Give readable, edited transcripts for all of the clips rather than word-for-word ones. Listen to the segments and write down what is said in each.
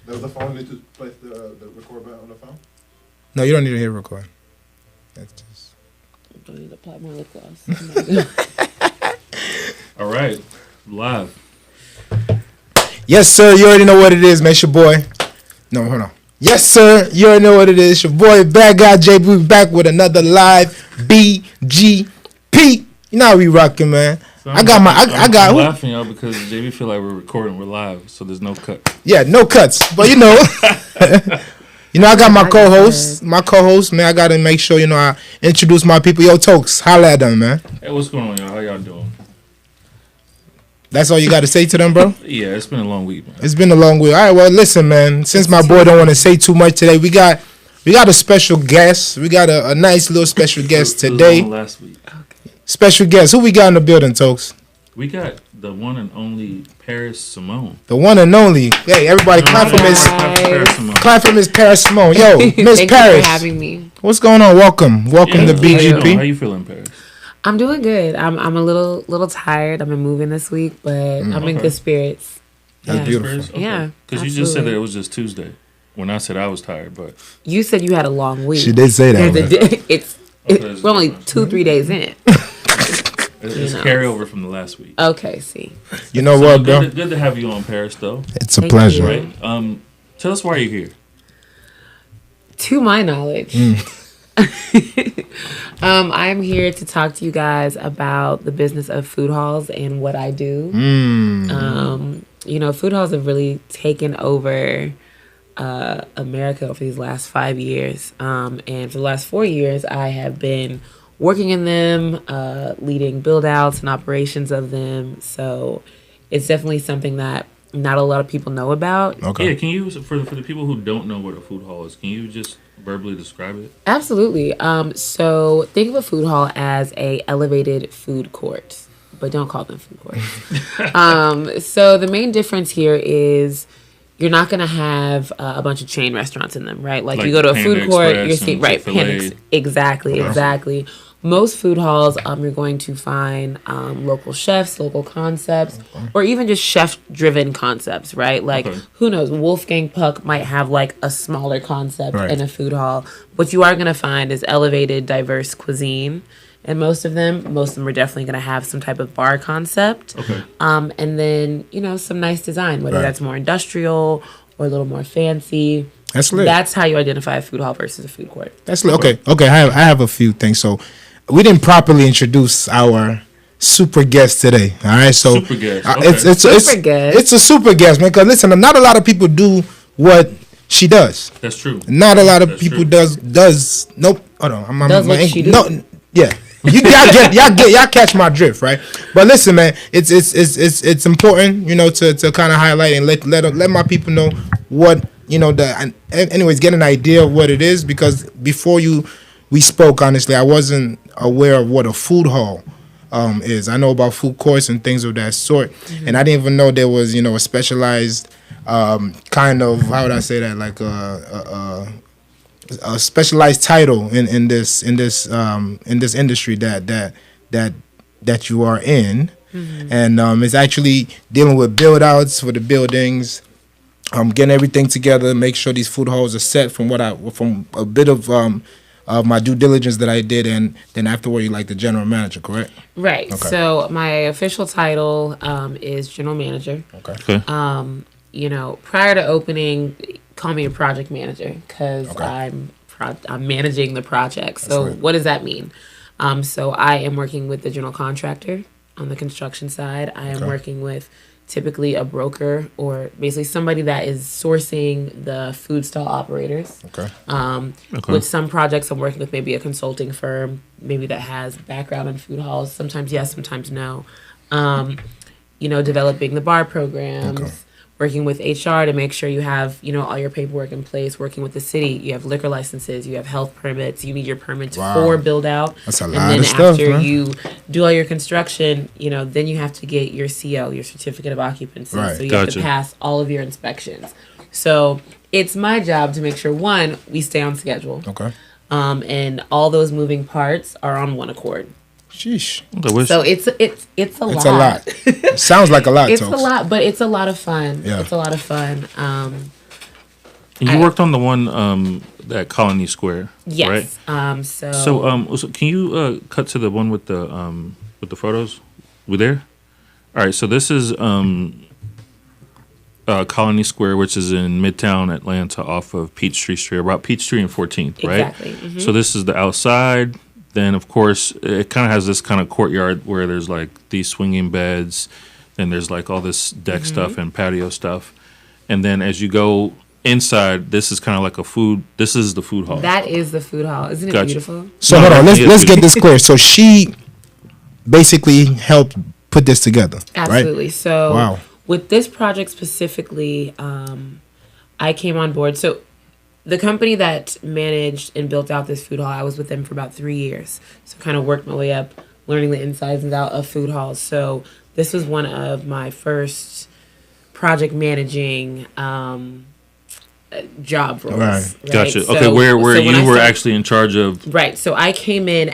Does the phone need to place the record button on the phone? No, you don't need to hit record. That's just... Don't need to apply more lip gloss. All right, live. Yes, sir. You already know what it is, man. It's your boy. No, hold on. Yes, sir. You already know what it is. It's your boy, Bad Guy JB, back with another live BGP. You know how we rocking, man. So I got I'm laughing, y'all, because JB feel like we're recording. We're live, so there's no cut. Yeah, no cuts. But you know, I got my co-host. My co-host, man. I gotta make sure I introduce my people. Yo, Tokes, holla at them, man. Hey, what's going on, y'all? How y'all doing? That's all you got to say to them, bro? Yeah, it's been a long week, man. It's been a long week. All right, well, listen, man. Since my boy don't want to say too much today, we got a special guest. We got a nice little special guest today. Last week. Okay. Special guest. Who we got in the building, Tokes? We got the one and only Paris Simone. The one and only. Hey, everybody, clap for Miss Paris Simone. Yo, Miss Thank Paris. you for having me. What's going on? Welcome to BGP. How you feeling, Paris? I'm doing good. I'm a little tired. I've been moving this week, but I'm in good spirits. That's Yeah. beautiful. Okay. Yeah, Because you just said that it was just Tuesday. When I said I was tired, but You said you had a long week. She did say that. We're only 2-3 days in. it's carryover from the last week. Okay, see. You know what, bro? Good to have you on, Paris, though. It's a Thank pleasure. you. Right? Tell us why you're here. To my knowledge, I'm here to talk to you guys about the business of food halls and what I do. Food halls have really taken over America over these last 5 years. And for the last 4 years, I have been working in them, leading build outs and operations of them. So it's definitely something that not a lot of people know about. Okay. Yeah, can you, for the people who don't know what a food hall is, can you just verbally describe it? Absolutely. So think of a food hall as a elevated food court, but don't call them food courts. So the main difference here is you're not going to have a bunch of chain restaurants in them, right? Like you go to a food court, you're seeing, right, exactly. Most food halls, you're going to find local chefs, local concepts, or even just chef-driven concepts, right? Like, who knows? Wolfgang Puck might have, like, a smaller concept in a food hall. What you are going to find is elevated, diverse cuisine. And most of them are definitely going to have some type of bar concept. Okay. And then, some nice design, whether that's more industrial or a little more fancy. That's lit. That's how you identify a food hall versus a food court. That's lit. Okay. I have a few things. So we didn't properly introduce our super guest today. All right. So super guest. It's a super guest, man. Because listen, not a lot of people do what she does. That's true. Not a lot of people does. Nope. Hold on. Does what she do? No. Yeah. y'all catch my drift, right? But listen, man, it's important, to kind of highlight and let my people know what anyways, get an idea of what it is, because before we spoke, honestly, I wasn't aware of what a food hall is. I know about food courts and things of that sort, and I didn't even know there was a specialized kind of, how would I say that, like a specialized title in this industry that you are in, and it's actually dealing with build outs for the buildings, getting everything together, make sure these food halls are set from a bit of my due diligence that I did, and then afterward you're like the general manager, correct? Right. Okay. So my official title is general manager. Okay. Prior to opening, call me a project manager, because I'm managing the project. So what does that mean? So I am working with the general contractor on the construction side. I am working with typically a broker, or basically somebody that is sourcing the food stall operators. With some projects, I'm working with maybe a consulting firm, maybe that has background in food halls. Sometimes yes, sometimes no. Developing the bar programs. Working with HR to make sure you have, all your paperwork in place. Working with the city, you have liquor licenses, you have health permits, you need your permits for build out. That's a lot and then of stuff, after man. you do all your construction, then you have to get your CO, your certificate of occupancy. Right. So you have to pass all of your inspections. So it's my job to make sure, one, we stay on schedule. Okay. And all those moving parts are on one accord. Sheesh. So it's a lot. It's a lot. Sounds like a lot. It's a lot, but it's a lot of fun. Yeah. It's a lot of fun. And you worked on the one at Colony Square, Yes. right? So Can you cut to the one with the photos? We there? All right. So this is Colony Square, which is in Midtown Atlanta, off of Peachtree Street, about Peachtree and 14th, right? Exactly. Mm-hmm. So this is the outside. Then, of course, it kind of has this kind of courtyard where there's like these swinging beds, and there's like all this deck stuff and patio stuff. And then as you go inside, this is kind of like a food. This is the food hall. That is the food hall. Isn't it Gotcha. beautiful? So hold on, let's get this clear. So she basically helped put this together, Absolutely. right? So Wow. with this project specifically, I came on board. So the company that managed and built out this food hall, I was with them for about 3 years. So kind of worked my way up, learning the insides and out of food halls. So this was one of my first project managing job roles. Right. Gotcha. So- Okay, where so when you I were started- actually in charge of. Right. So I came in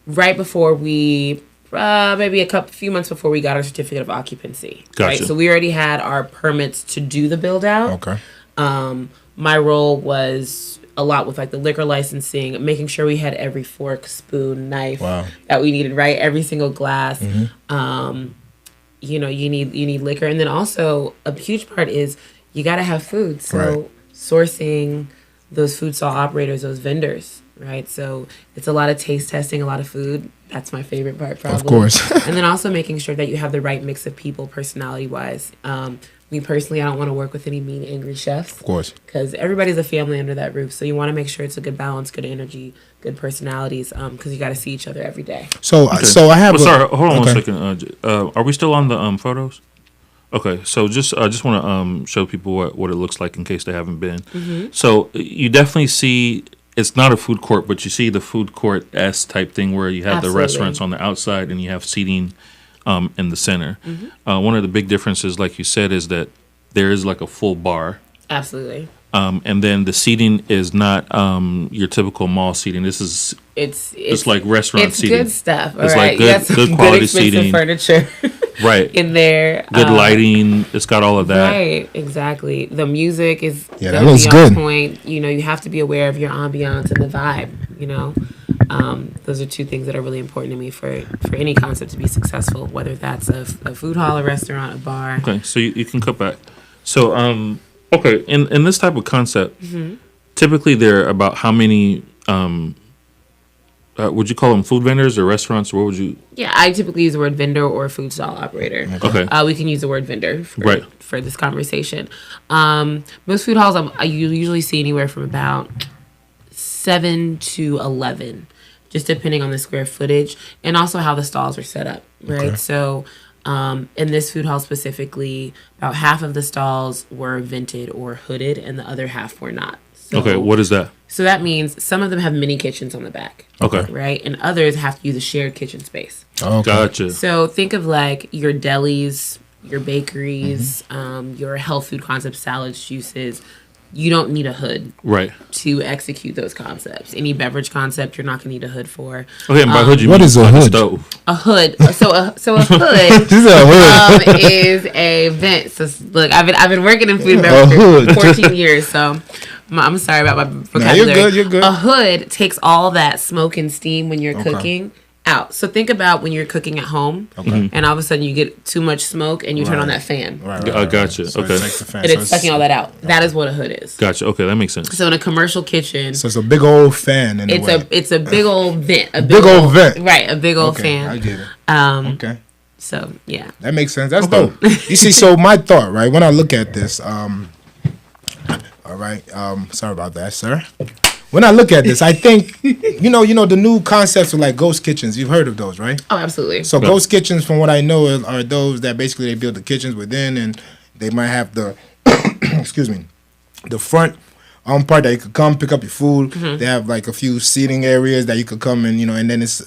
right before we, maybe few months before we got our certificate of occupancy. Right. Gotcha. So we already had our permits to do the build out. Okay. My role was a lot with like the liquor licensing, making sure we had every fork, spoon, knife Wow. that we needed, right? Every single glass. Mm-hmm. You know, you need liquor, and then also a huge part is you got to have food. So Right. sourcing those food stall operators, those vendors, right? So it's a lot of taste testing, a lot of food. That's my favorite part, probably. Of course. And then also making sure that you have the right mix of people, personality wise. Me personally, I don't want to work with any mean, angry chefs. Of course. Because everybody's a family under that roof. So you want to make sure it's a good balance, good energy, good personalities, because you got to see each other every day. So Okay. so I have. Well, sorry, hold on okay. 1 second. Are we still on the photos? Okay, so just want to show people what it looks like in case they haven't been. So you definitely see it's not a food court, but you see the food court S type thing where you have Absolutely. the restaurants on the outside and you have seating in the center. One of the big differences, like you said, is that there is like a full bar. Absolutely. And then the seating is not your typical mall seating. This is It's like restaurant it's seating. good stuff. All It's right. like good- You got some good quality expensive seating. furniture Right. in there. Good lighting. It's got all of that. Right, exactly. The music is Yeah, that gonna looks be good. on point. You know, you have to be aware of your ambiance and the vibe. You know, those are two things that are really important to me for any concept to be successful. Whether that's a food hall, a restaurant, a bar. Okay, so you can cut back. So okay, in this type of concept, typically there are about how many would you call them food vendors or restaurants? Or what would you? Yeah, I typically use the word vendor or food stall operator. Okay. We can use the word vendor Right. for this conversation. Most food halls I usually see anywhere from about 7 to 11, just depending on the square footage and also how the stalls are set up, right? Okay. So in this food hall specifically, about half of the stalls were vented or hooded and the other half were not. So, Okay, what is that? So that means some of them have mini kitchens on the back, Okay, right? And others have to use a shared kitchen space. Okay. gotcha. So think of like your delis, your bakeries, your health food concepts, salads, juices. You don't need a hood Right. to execute those concepts. Any beverage concept, you're not gonna need a hood for. Okay, and by hood you What mean is a like hood? stove. A hood. So a hood This is a hood. is a vent. So look, I've been working in food and A beverage hood. for 14 years. So I'm sorry about my vocabulary. you're good, you're good. A hood takes all that smoke and steam when you're Okay. cooking out. So think about when you're cooking at home, Okay. and all of a sudden you get too much smoke, and you turn on Right. that fan, Right, I gotcha. So Okay. It's like the fan. and So it's sucking all that out. That is what a hood is. Gotcha. Okay, that makes sense. So in a commercial kitchen, So it's a big old fan in a it's way. a big old vent, a Big old vent. right? A big old Okay, I fan. get it. Okay. So yeah, That makes sense. That's Okay. dope. You see, so my thought, right, when I look at this, all right, sorry about that, sir. When I look at this, I think, you know, the new concepts of like ghost kitchens. You've heard of those, right? oh absolutely. So ghost kitchens, from what I know, are those that basically they build the kitchens within, and they might have the, excuse me, the front part that you could come pick up your food. They have like a few seating areas that you could come and and then it's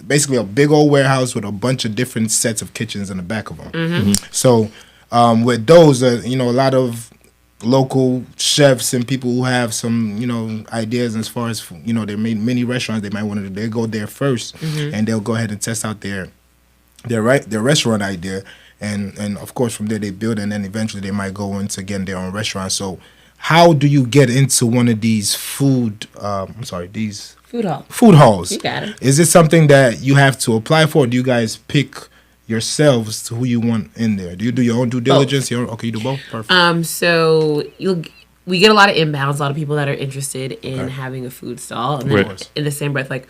basically a big old warehouse with a bunch of different sets of kitchens in the back of them. So with those, a lot of local chefs and people who have some ideas as far as their mini restaurants, they might want to go there first, and they'll go ahead and test out their restaurant idea. and of course from there they build, and then eventually they might go into getting their own restaurant. So how do you get into one of these these Food hall. food halls? You got it. Is it something that you have to apply for? Or do you guys pick yourselves to who you want in there? Do you do your own due diligence? Okay, you do both. Perfect. So we get a lot of inbounds, a lot of people that are interested in having a food stall, and then in the same breath, like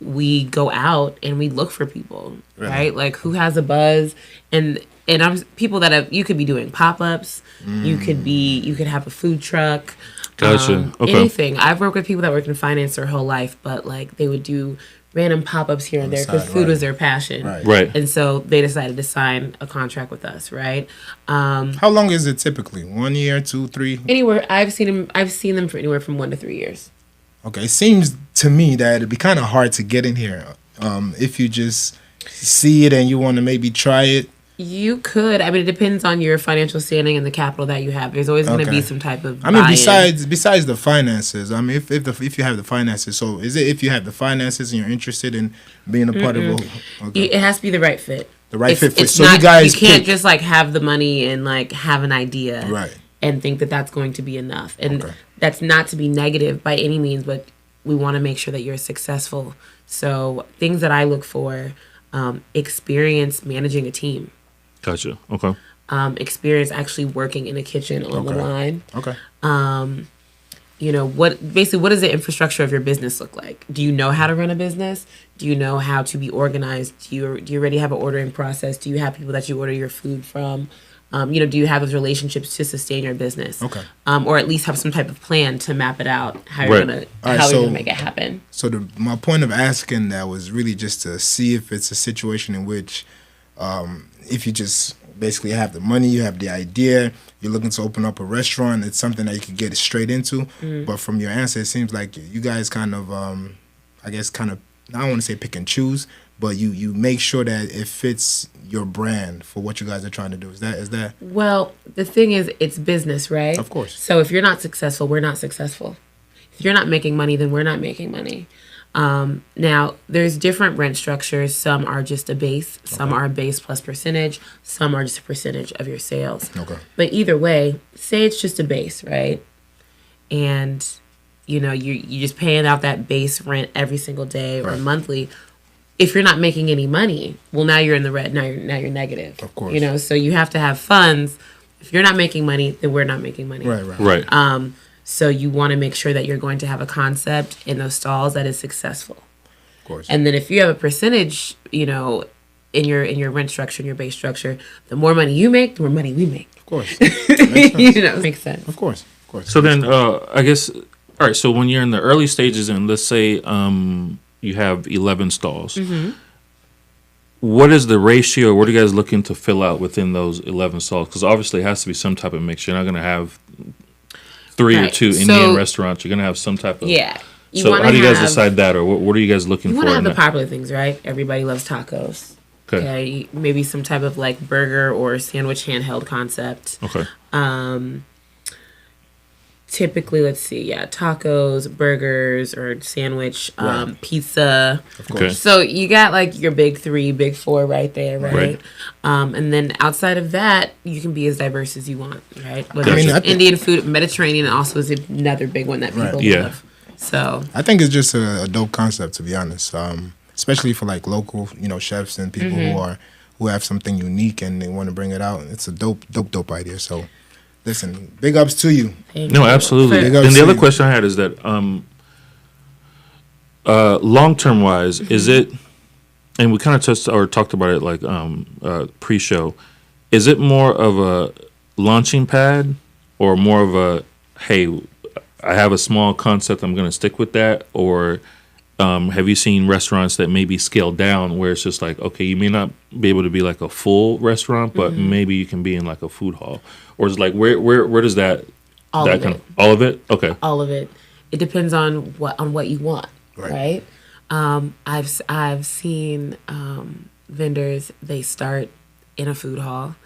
we go out and we look for people, right? Like who has a buzz, and I'm people that have. You could be doing pop-ups. You could have a food truck. Gotcha. Okay. Anything. I've worked with people that worked in finance their whole life, but like they would do random pop-ups here and there because food was their passion. Right. And so they decided to sign a contract with us, right? How long is it typically? 1 year, 2, 3? Anywhere. I've seen them for anywhere from 1 to 3 years. Okay, it seems to me that it'd be kind of hard to get in here if you just see it and you want to maybe try it. You could. I mean, it depends on your financial standing and the capital that you have. There's always going to be some type of. I mean, besides the finances. I mean, if you have the finances, so is it if you have the finances and you're interested in being a part of a? Okay. It has to be the right fit. The right fit. It's so not, you guys you can't just like have the money and like have an idea, right? And think that that's going to be enough. And that's not to be negative by any means, but we want to make sure that you're successful. So things that I look for: experience managing a team. Gotcha. Okay. Experience actually working in a kitchen on the line. Okay. What does the infrastructure of your business look like? Do you know how to run a business? Do you know how to be organized? Do you already have an ordering process? Do you have people that you order your food from? Do you have those relationships to sustain your business? Okay. Or at least have some type of plan to map it out how you're gonna make it happen. So my point of asking that was really just to see if it's a situation in which if you just basically have the money, you have the idea, you're looking to open up a restaurant, it's something that you can get straight into. But from your answer, it seems like you guys kind of, I don't want to say pick and choose, but you make sure that it fits your brand for what you guys are trying to do. Is that? Well, the thing is, it's business, right? Of course. So if you're not successful, we're not successful. If you're not making money, then we're not making money. Now, there's different rent structures. Some are just a base. Some are a base plus percentage. Some are just a percentage of your sales. Okay. But either way, say it's just a base, right? And, you're just paying out that base rent every single day or monthly. If you're not making any money, well, now you're in the red. Now you're negative. Of course. So you have to have funds. If you're not making money, then we're not making money. Right. So you want to make sure that you're going to have a concept in those stalls that is successful. Of course. And then if you have a percentage, in your rent structure, in your base structure, the more money you make, the more money we make. Of course. Makes sense. Of course. So then, I guess, all right. So when you're in the early stages, and let's say you have 11 stalls, what is the ratio? What are you guys looking to fill out within those 11 stalls? Because obviously it has to be some type of mix. You're not going to have 3 or 2 Indian restaurants. You're going to have some type of... Yeah. So how do you guys decide that, or what are you guys looking for? You want to have the popular things, right? Everybody loves tacos. Okay. Maybe some type of like burger or sandwich handheld concept. Okay. Typically, let's see, tacos, burgers, or sandwich, pizza. Of course. So you got like your big 3, big 4 right there, right? And then outside of that, you can be as diverse as you want, right? Whether it's Indian food, Mediterranean also is another big one that people love. So I think it's just a dope concept, to be honest. Especially for like local, chefs and people who have something unique and they want to bring it out. It's a dope idea. So. Listen, big ups to you. No, absolutely. And the other question I had is that long-term wise, is it, and we kind of talked about it like pre-show, is it more of a launching pad or more of a, hey, I have a small concept, I'm going to stick with that? Or have you seen restaurants that maybe scale down where it's just like, okay, you may not be able to be like a full restaurant, but maybe you can be in like a food hall? Or is it like where does that all of it? All of it? Okay. All of it. It depends on what you want, right? I've seen vendors, they start in a food hall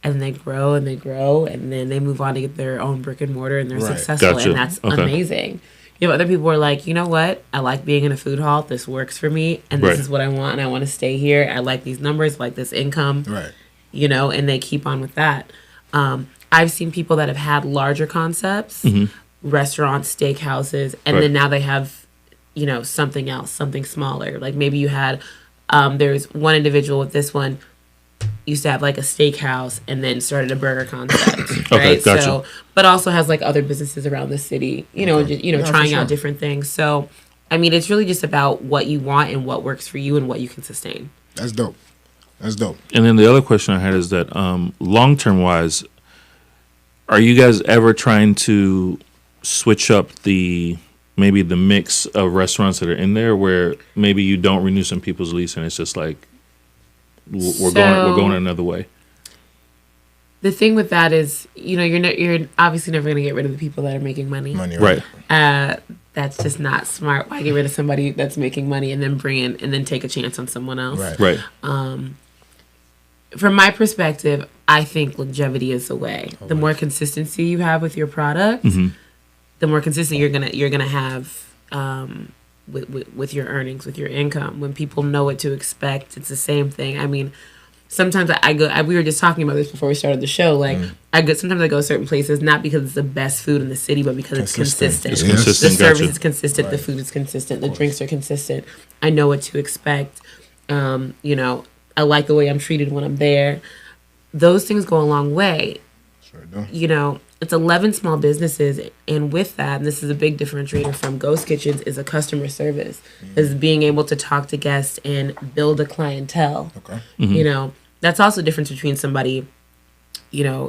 and they grow and they grow and then they move on to get their own brick and mortar and they're successful. Gotcha. And that's amazing. Other people are like, you know what? I like being in a food hall. This works for me and this is what I want and I want to stay here. I like these numbers, I like this income. Right. and they keep on with that. I've seen people that have had larger concepts, restaurants, steakhouses, and then now they have, something else, something smaller. Like maybe you had, there's one individual with this one used to have like a steakhouse and then started a burger concept, right? Gotcha. So, but also has like other businesses around the city, trying out different things. So, I mean, it's really just about what you want and what works for you and what you can sustain. That's dope. That's dope. And then the other question I had is that long term wise, are you guys ever trying to switch up maybe the mix of restaurants that are in there, where maybe you don't renew some people's lease and it's just like we're going another way? The thing with that is, you're obviously never going to get rid of the people that are making money. Right. That's just not smart. Why get rid of somebody that's making money and then take a chance on someone else? Right. From my perspective, I think longevity is the way. The more consistency you have with your product, the more consistent you're gonna have with your earnings, with your income. When people know what to expect, it's the same thing. I mean, sometimes we were just talking about this before we started the show. Like, sometimes I go to certain places not because it's the best food in the city, but because it's consistent. It's consistent. The service Gotcha. is consistent. The food is consistent. The drinks are consistent. I know what to expect. I like the way I'm treated when I'm there. Those things go a long way. Sure do. It's 11 small businesses, and with that, and this is a big differentiator from Ghost Kitchens, is a customer service, is being able to talk to guests and build a clientele. Okay. That's also the difference between somebody,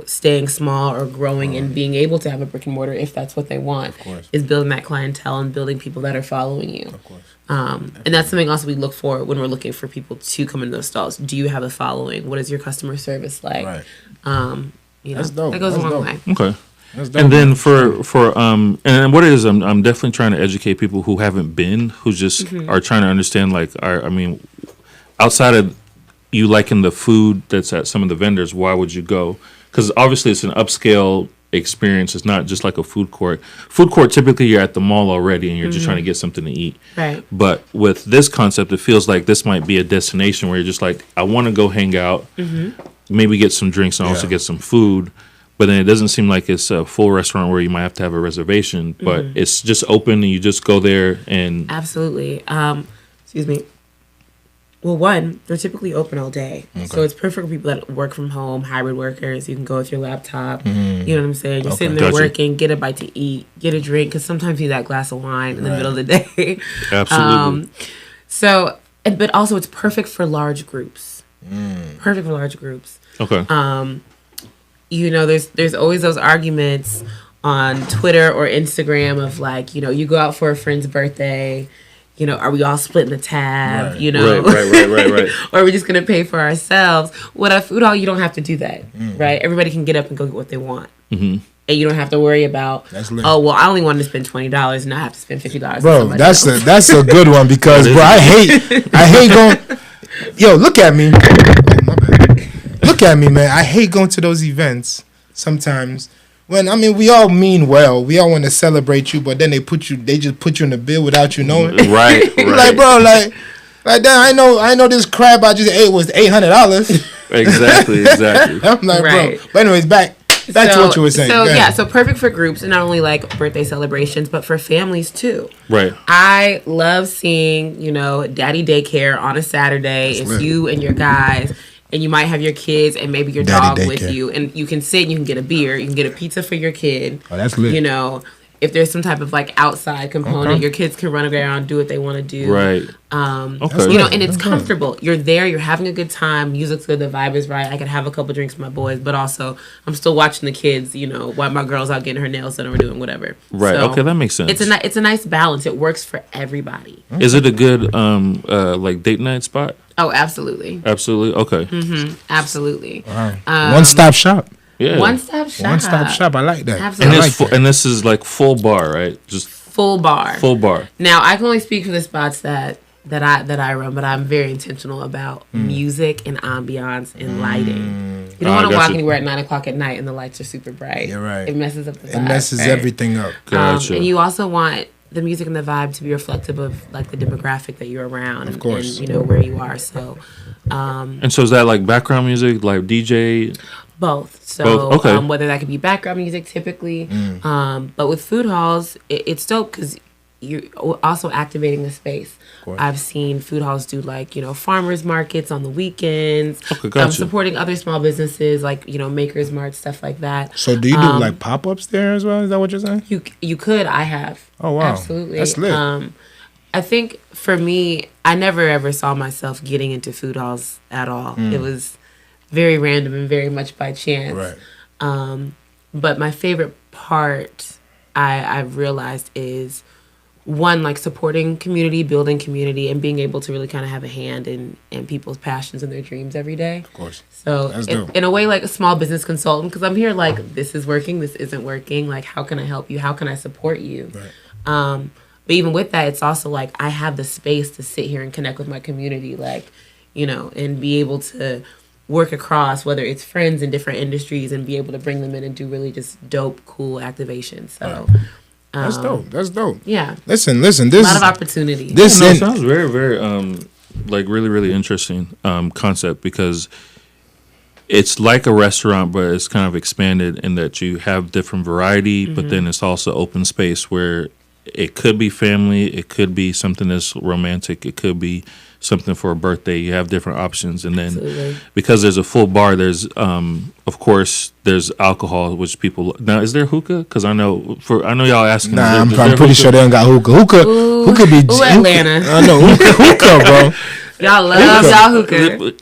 staying small or growing and being able to have a brick and mortar if that's what they want. Of course. Is building that clientele and building people that are following you. Of course. And that's something also we look for when we're looking for people to come into those stalls. Do you have a following? What is your customer service like? Right. That's dope. That goes That's a long dope. way. Okay. That's dope. And then and what it is, I'm definitely trying to educate people who haven't been, who just are trying to understand, like, I mean, outside of you liking the food that's at some of the vendors, why would you go? Because obviously it's an upscale experience. It's not just like a food court. Food court, typically you're at the mall already and you're just trying to get something to eat. Right. But with this concept, it feels like this might be a destination where you're just like, I want to go hang out, maybe get some drinks and also get some food. But then it doesn't seem like it's a full restaurant where you might have to have a reservation, but it's just open and you just go there and... Absolutely. Excuse me. Well, one, they're typically open all day. Okay. So it's perfect for people that work from home, hybrid workers. You can go with your laptop. You know what I'm saying? You're sitting there working, get a bite to eat, get a drink, because sometimes you need that glass of wine in the middle of the day. Absolutely. But also it's perfect for large groups. Perfect for large groups. Okay. There's always those arguments on Twitter or Instagram of like, you go out for a friend's birthday, are we all splitting the tab, Right. or are we just going to pay for ourselves? With a food hall, you don't have to do that, right? Everybody can get up and go get what they want. And you don't have to worry about, I only wanted to spend $20 and I have to spend $50. Bro, that's a good one because, bro, I hate going, yo, look at me. Oh, my bad. Look at me, man. I hate going to those events sometimes. We all mean well. We all want to celebrate you, but then they just put you in the bill without you knowing. Right. Like, bro, like then I know this crab I just ate was $800. Exactly. I'm like, right. Bro. But anyways, back to what you were saying. So perfect for groups and not only like birthday celebrations, but for families too. Right. I love seeing, daddy daycare on a Saturday. It's lit. You and your guys. And you might have your kids and maybe your dog with you. And you can sit and you can get a beer. You can get a pizza for your kid. Oh, that's lit. If there's some type of like outside component, your kids can run around, do what they want to do. Right. And it's comfortable. You're there. You're having a good time. Music's good. The vibe is right. I can have a couple drinks with my boys, but also I'm still watching the kids, while my girl's out getting her nails done or doing whatever. Right. So okay, that makes sense. It's a nice balance. It works for everybody. Is it a good like date night spot? Oh, absolutely. Absolutely. Okay. Mm-hmm. Absolutely. Wow. One-stop shop. Yeah. One-stop shop. One-stop shop. I like that. Absolutely. And this is like full bar, right? Just full bar. Full bar. Now, I can only speak for the spots that I run, but I'm very intentional about music and ambiance and lighting. You don't want to walk anywhere at 9:00 at night and the lights are super bright. You're right. It messes up the vibe. It messes everything up. Gotcha. And you also want the music and the vibe to be reflective of like the demographic that you're around, Of course. and where you are. So And so is that like background music, like DJ? both. So Both, okay. whether that could be background music typically, but with food halls, it's dope because you're also activating the space. I've seen food halls do like, farmers markets on the weekends. Okay, gotcha. Supporting other small businesses like, Makers Mart, stuff like that. So do you do like pop-ups there as well? Is that what you're saying? You could. I have. Oh, wow. Absolutely. That's lit. I think for me, I never ever saw myself getting into food halls at all. It was very random and very much by chance. Right. But my favorite part I've realized is one, like supporting community, building community, and being able to really kind of have a hand in people's passions and their dreams every day. Of course. So That's dope. in a way, like a small business consultant, because I'm here like, this is working, this isn't working. Like, how can I help you? How can I support you? Right. But even with that, it's also like I have the space to sit here and connect with my community, like, and be able to work across, whether it's friends in different industries, and be able to bring them in and do really just dope, cool activations. So That's dope. That's dope. yeah, Listen. This a lot of opportunity. This It in- sounds very, very, like really, really interesting concept, because it's like a restaurant, but it's kind of expanded in that you have different variety, but then it's also open space where it could be family, it could be something that's romantic, it could be something for a birthday. You have different options, and then Absolutely. because there's a full bar, there's of course there's alcohol, which people now. Is there hookah? Because I know y'all asking. Nah, is there I'm pretty hookah? sure they don't got hookah. Hookah be Ooh, Atlanta. I know hookah, bro. Y'all love y'all hookah.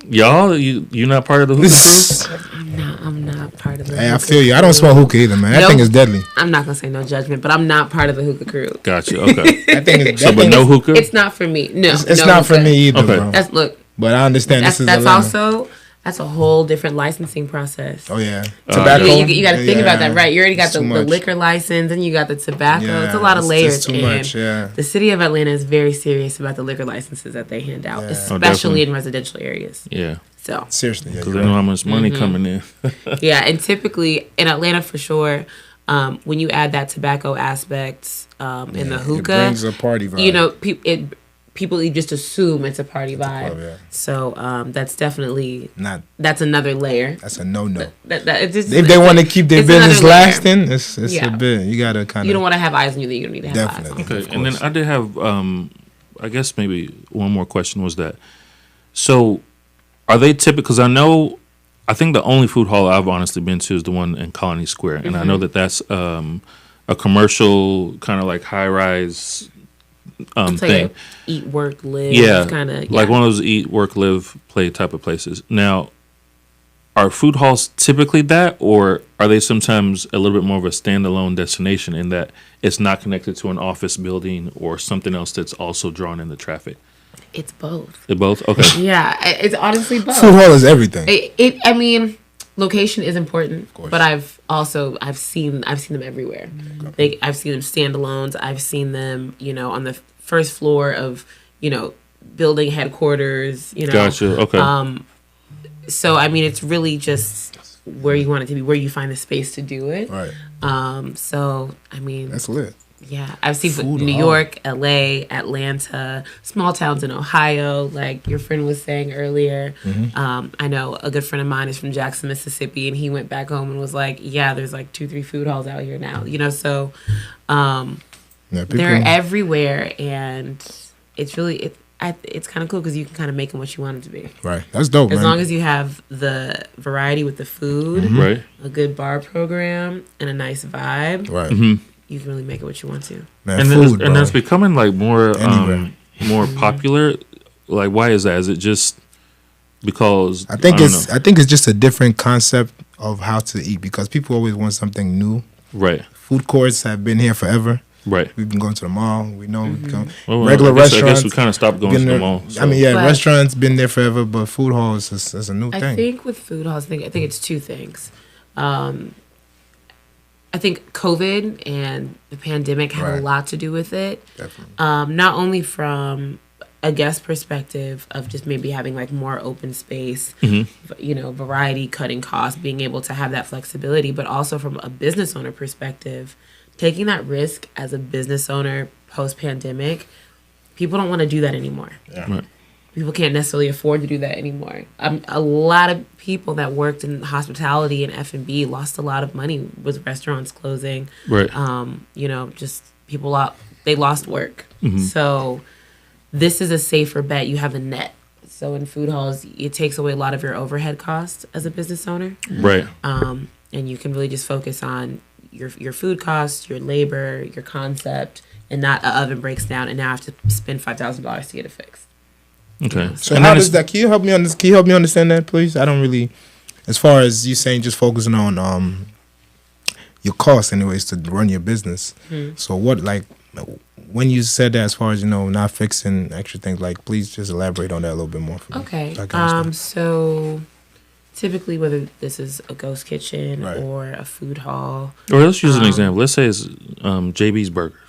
Y'all, you not part of the hookah crew? I'm not part of the Hey, I hookah feel you. I don't smoke hookah either, man. That Nope. thing is deadly. I'm not going to say no judgment, but I'm not part of the hookah crew. Gotcha. Okay. That thing is. So, That but thing no is- hookah. It's not for me. No. It's no not for hookah. me either, Okay. bro. Look, But I understand this is that's Atlanta. also, that's a whole different licensing process. Oh yeah, You, tobacco. you got to think about Yeah. that, right? You already got It's the too much. liquor license, and you got the tobacco. Yeah, It's a lot of it's layers. just too and much, yeah. The city of Atlanta is very serious about the liquor licenses that they hand out, Yeah. especially definitely. in residential areas. Yeah. So, Seriously, yeah, Because you're they know right. how much money coming in. yeah, and typically in Atlanta for sure, when you add that tobacco aspect in the It hookah, brings a party vibe. people just assume it's a party vibe. club, yeah. So that's definitely Not. that's another layer. That's a no. That it just, If they want to keep their it's business another layer. lasting, it's Yeah. a bit. You gotta kind of. You don't want to have eyes on you that you don't need to have eyes on. Definitely. Okay, and then I did have, I guess maybe one more question was that. So, are they typical? Because I think the only food hall I've honestly been to is the one in Colony Square, and I know that that's a commercial kind of like high rise It's like thing. a eat, work, live. Yeah, kind of like one of those eat, work, live, play type of places. Now, are food halls typically that, or are they sometimes a little bit more of a standalone destination in that it's not connected to an office building or something else that's also drawn in the traffic? It's both. They both? Okay. Yeah, it's honestly both. Food hall is everything. I mean, location is important, course. but I've seen them everywhere. I've seen them standalones. I've seen them, on the first floor of, building headquarters. Gotcha. Okay. So I mean, it's really just where you want it to be, where you find the space to do it. Right. So I mean, That's lit. yeah, I've seen Food New hall. York, LA, Atlanta, small towns in Ohio, like your friend was saying earlier. I know a good friend of mine is from Jackson, Mississippi, and he went back home and was like, yeah, there's like 2-3 food halls out here now, so Yeah, people, they're everywhere, and it's really, it's kind of cool because you can kind of make them what you want them to be. right. That's dope, As man. long as you have the variety with the food, Right. a good bar program, and a nice vibe, right. you can really make it what you want to. Man, And, food, bro. and that's becoming like more Anywhere. more popular. Like, why is that? Is it just because I think don't it's know. I think it's just a different concept of how to eat because people always want something new. Right. Food courts have been here forever. Right. We've been going to the mall. We know we go. Well, Regular I guess restaurants. we kind of stopped going been to the there- mall. I mean, yeah, But- restaurants been there forever, but food halls is a new I thing. think with food halls, I think it's two things. I think COVID and the pandemic had Right. a lot to do with it. Definitely. Not only from a guest perspective of just maybe having like more open space, variety, cutting costs, being able to have that flexibility, but also from a business owner perspective taking that risk as a business owner post-pandemic, people don't want to do that anymore. Yeah. Right. People can't necessarily afford to do that anymore. A lot of people that worked in hospitality and F&B lost a lot of money with restaurants closing. Right. Just people they lost work. So this is a safer bet. You have a net. So in food halls, it takes away a lot of your overhead costs as a business owner. Right. And you can really just focus on your food costs, your labor, your concept, and not an oven breaks down and now I have to spend $5,000 to get it fixed. Okay. So how does that? Can you help me understand that, please? I don't really, as far as you saying, just focusing on your costs, anyways, to run your business. So what, like, when you said that, as far as not fixing extra things, like, please just elaborate on that a little bit more for me. Okay. So I can understand. So typically, whether this is a ghost kitchen Right. or a food hall. Or let's use an example. Let's say it's JB's Burgers.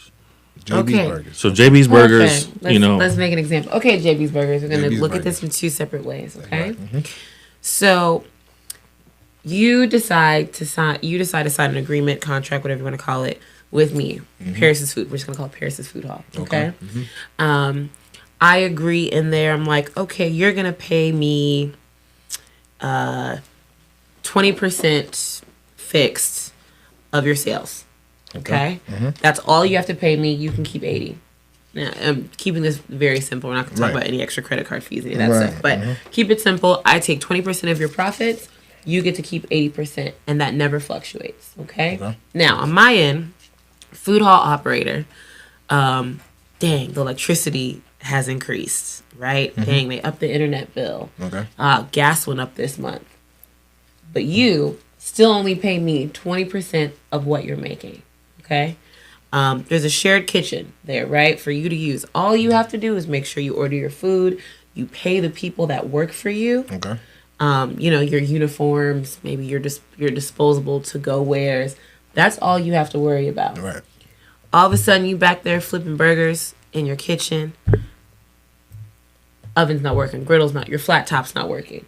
JB's Okay. Burgers. So JB's Burgers, Perfect. Let's make an example. Okay, JB's Burgers. We're going to JB's look at Burgers. this in two separate ways, okay? Right. So you decide to sign an agreement, contract, whatever you want to call it, with me, Paris's Food. We're just going to call it Paris's Food Hall, okay? I agree in there. I'm like, okay, you're going to pay me 20% fixed of your sales. Okay? That's all you have to pay me. You can keep 80. Now, I'm keeping this very simple. We're not going to talk Right. about any extra credit card fees, any of that Right. stuff. But keep it simple. I take 20% of your profits. You get to keep 80%, and that never fluctuates. Okay? Now, on my end, food hall operator, dang, the electricity has increased, right? Dang, they upped the internet bill. Okay. Gas went up this month. But you still only pay me 20% of what you're making. Okay? There's a shared kitchen there, right? For you to use. All you have to do is make sure you order your food. You pay the people that work for you. Okay. Your uniforms, maybe your disposable to-go wares. That's all you have to worry about. Right. All of a sudden, you back there flipping burgers in your kitchen. Oven's not working. Griddle's not. Your flat top's not working.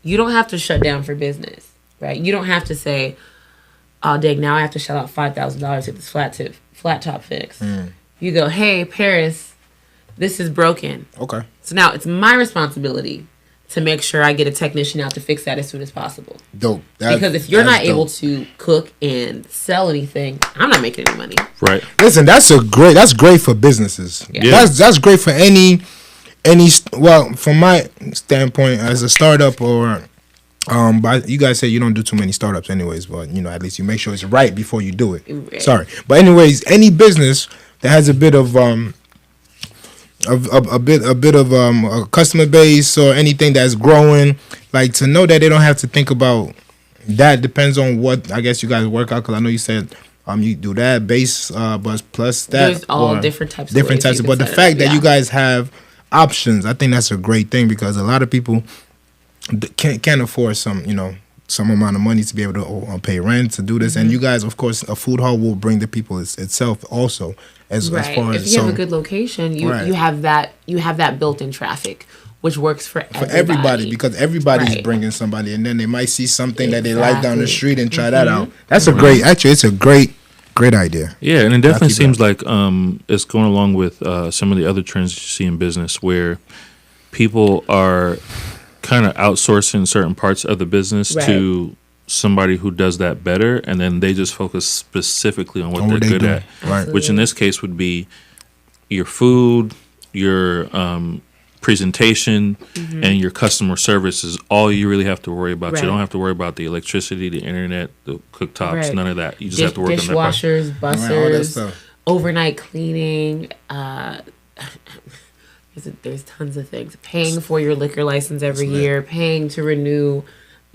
You don't have to shut down for business, right? You don't have to say, oh, dang, now I have to shell out $5,000 to get this flat top fixed. You go, hey, Paris, this is broken. Okay. So now it's my responsibility to make sure I get a technician out to fix that as soon as possible. Dope. Because if you're not able to cook and sell anything, I'm not making any money. Right. Listen, that's great for businesses. Yeah. That's great for any well, from my standpoint as a startup or but you guys say you don't do too many startups anyways, but at least you make sure it's right before you do it. Right. Sorry. But anyways, any business that has a bit of a customer base or anything that's growing, like to know that they don't have to think about that depends on what I guess you guys work out, because I know you said you do that base but plus that There's all or different types but you can the set it fact up, that yeah. you guys have options, I think that's a great thing, because a lot of people can't afford some amount of money to be able to pay rent to do this, and you guys, of course, a food hall will bring the people itself also as Right. far as if you have a good location, you have that built-in traffic, which works for everybody, because everybody's Right. bringing somebody, and then they might see something that they like down the Exactly. street and try that out. That's it's a great idea. Yeah, and it definitely keep it seems like it's going along with some of the other trends you see in business, where people are kind of outsourcing certain parts of the business Right. to somebody who does that better, and then they just focus specifically on what they're good at, Right. which in this case would be your food, your presentation, and your customer service is all you really have to worry about. Right. You don't have to worry about the electricity, the internet, the cooktops, Right. none of that. You just have to work on that part. dishwashers, All that bussers, stuff. overnight cleaning. There's tons of things. Paying for your liquor license every year, paying to renew.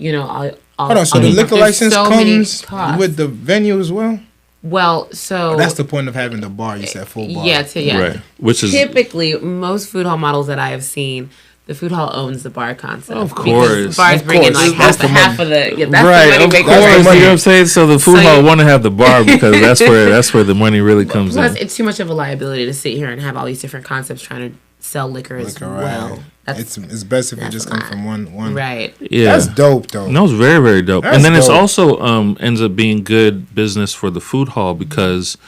All Hold on, so the liquor there's license so many comes costs. with the venue as well? Well, so That's the point of having the bar. You said full bar. yeah. Right. Which is Typically, most food hall models that I have seen, the food hall owns the bar concept. Of Because course. bars Of bring in course. like That's half of the that's right, the money of maker. course. That's You the money. know what I'm saying? So the food So hall you- want to have the bar because that's where the money really comes Plus, in. it's too much of a liability to sit here and have all these different concepts trying to sell liquor as Liquor, right. well. It's best if it that's just a comes lot. from one. Right. Yeah. That's dope though. And that was very, very dope. That's and then it's dope. also ends up being good business for the food hall because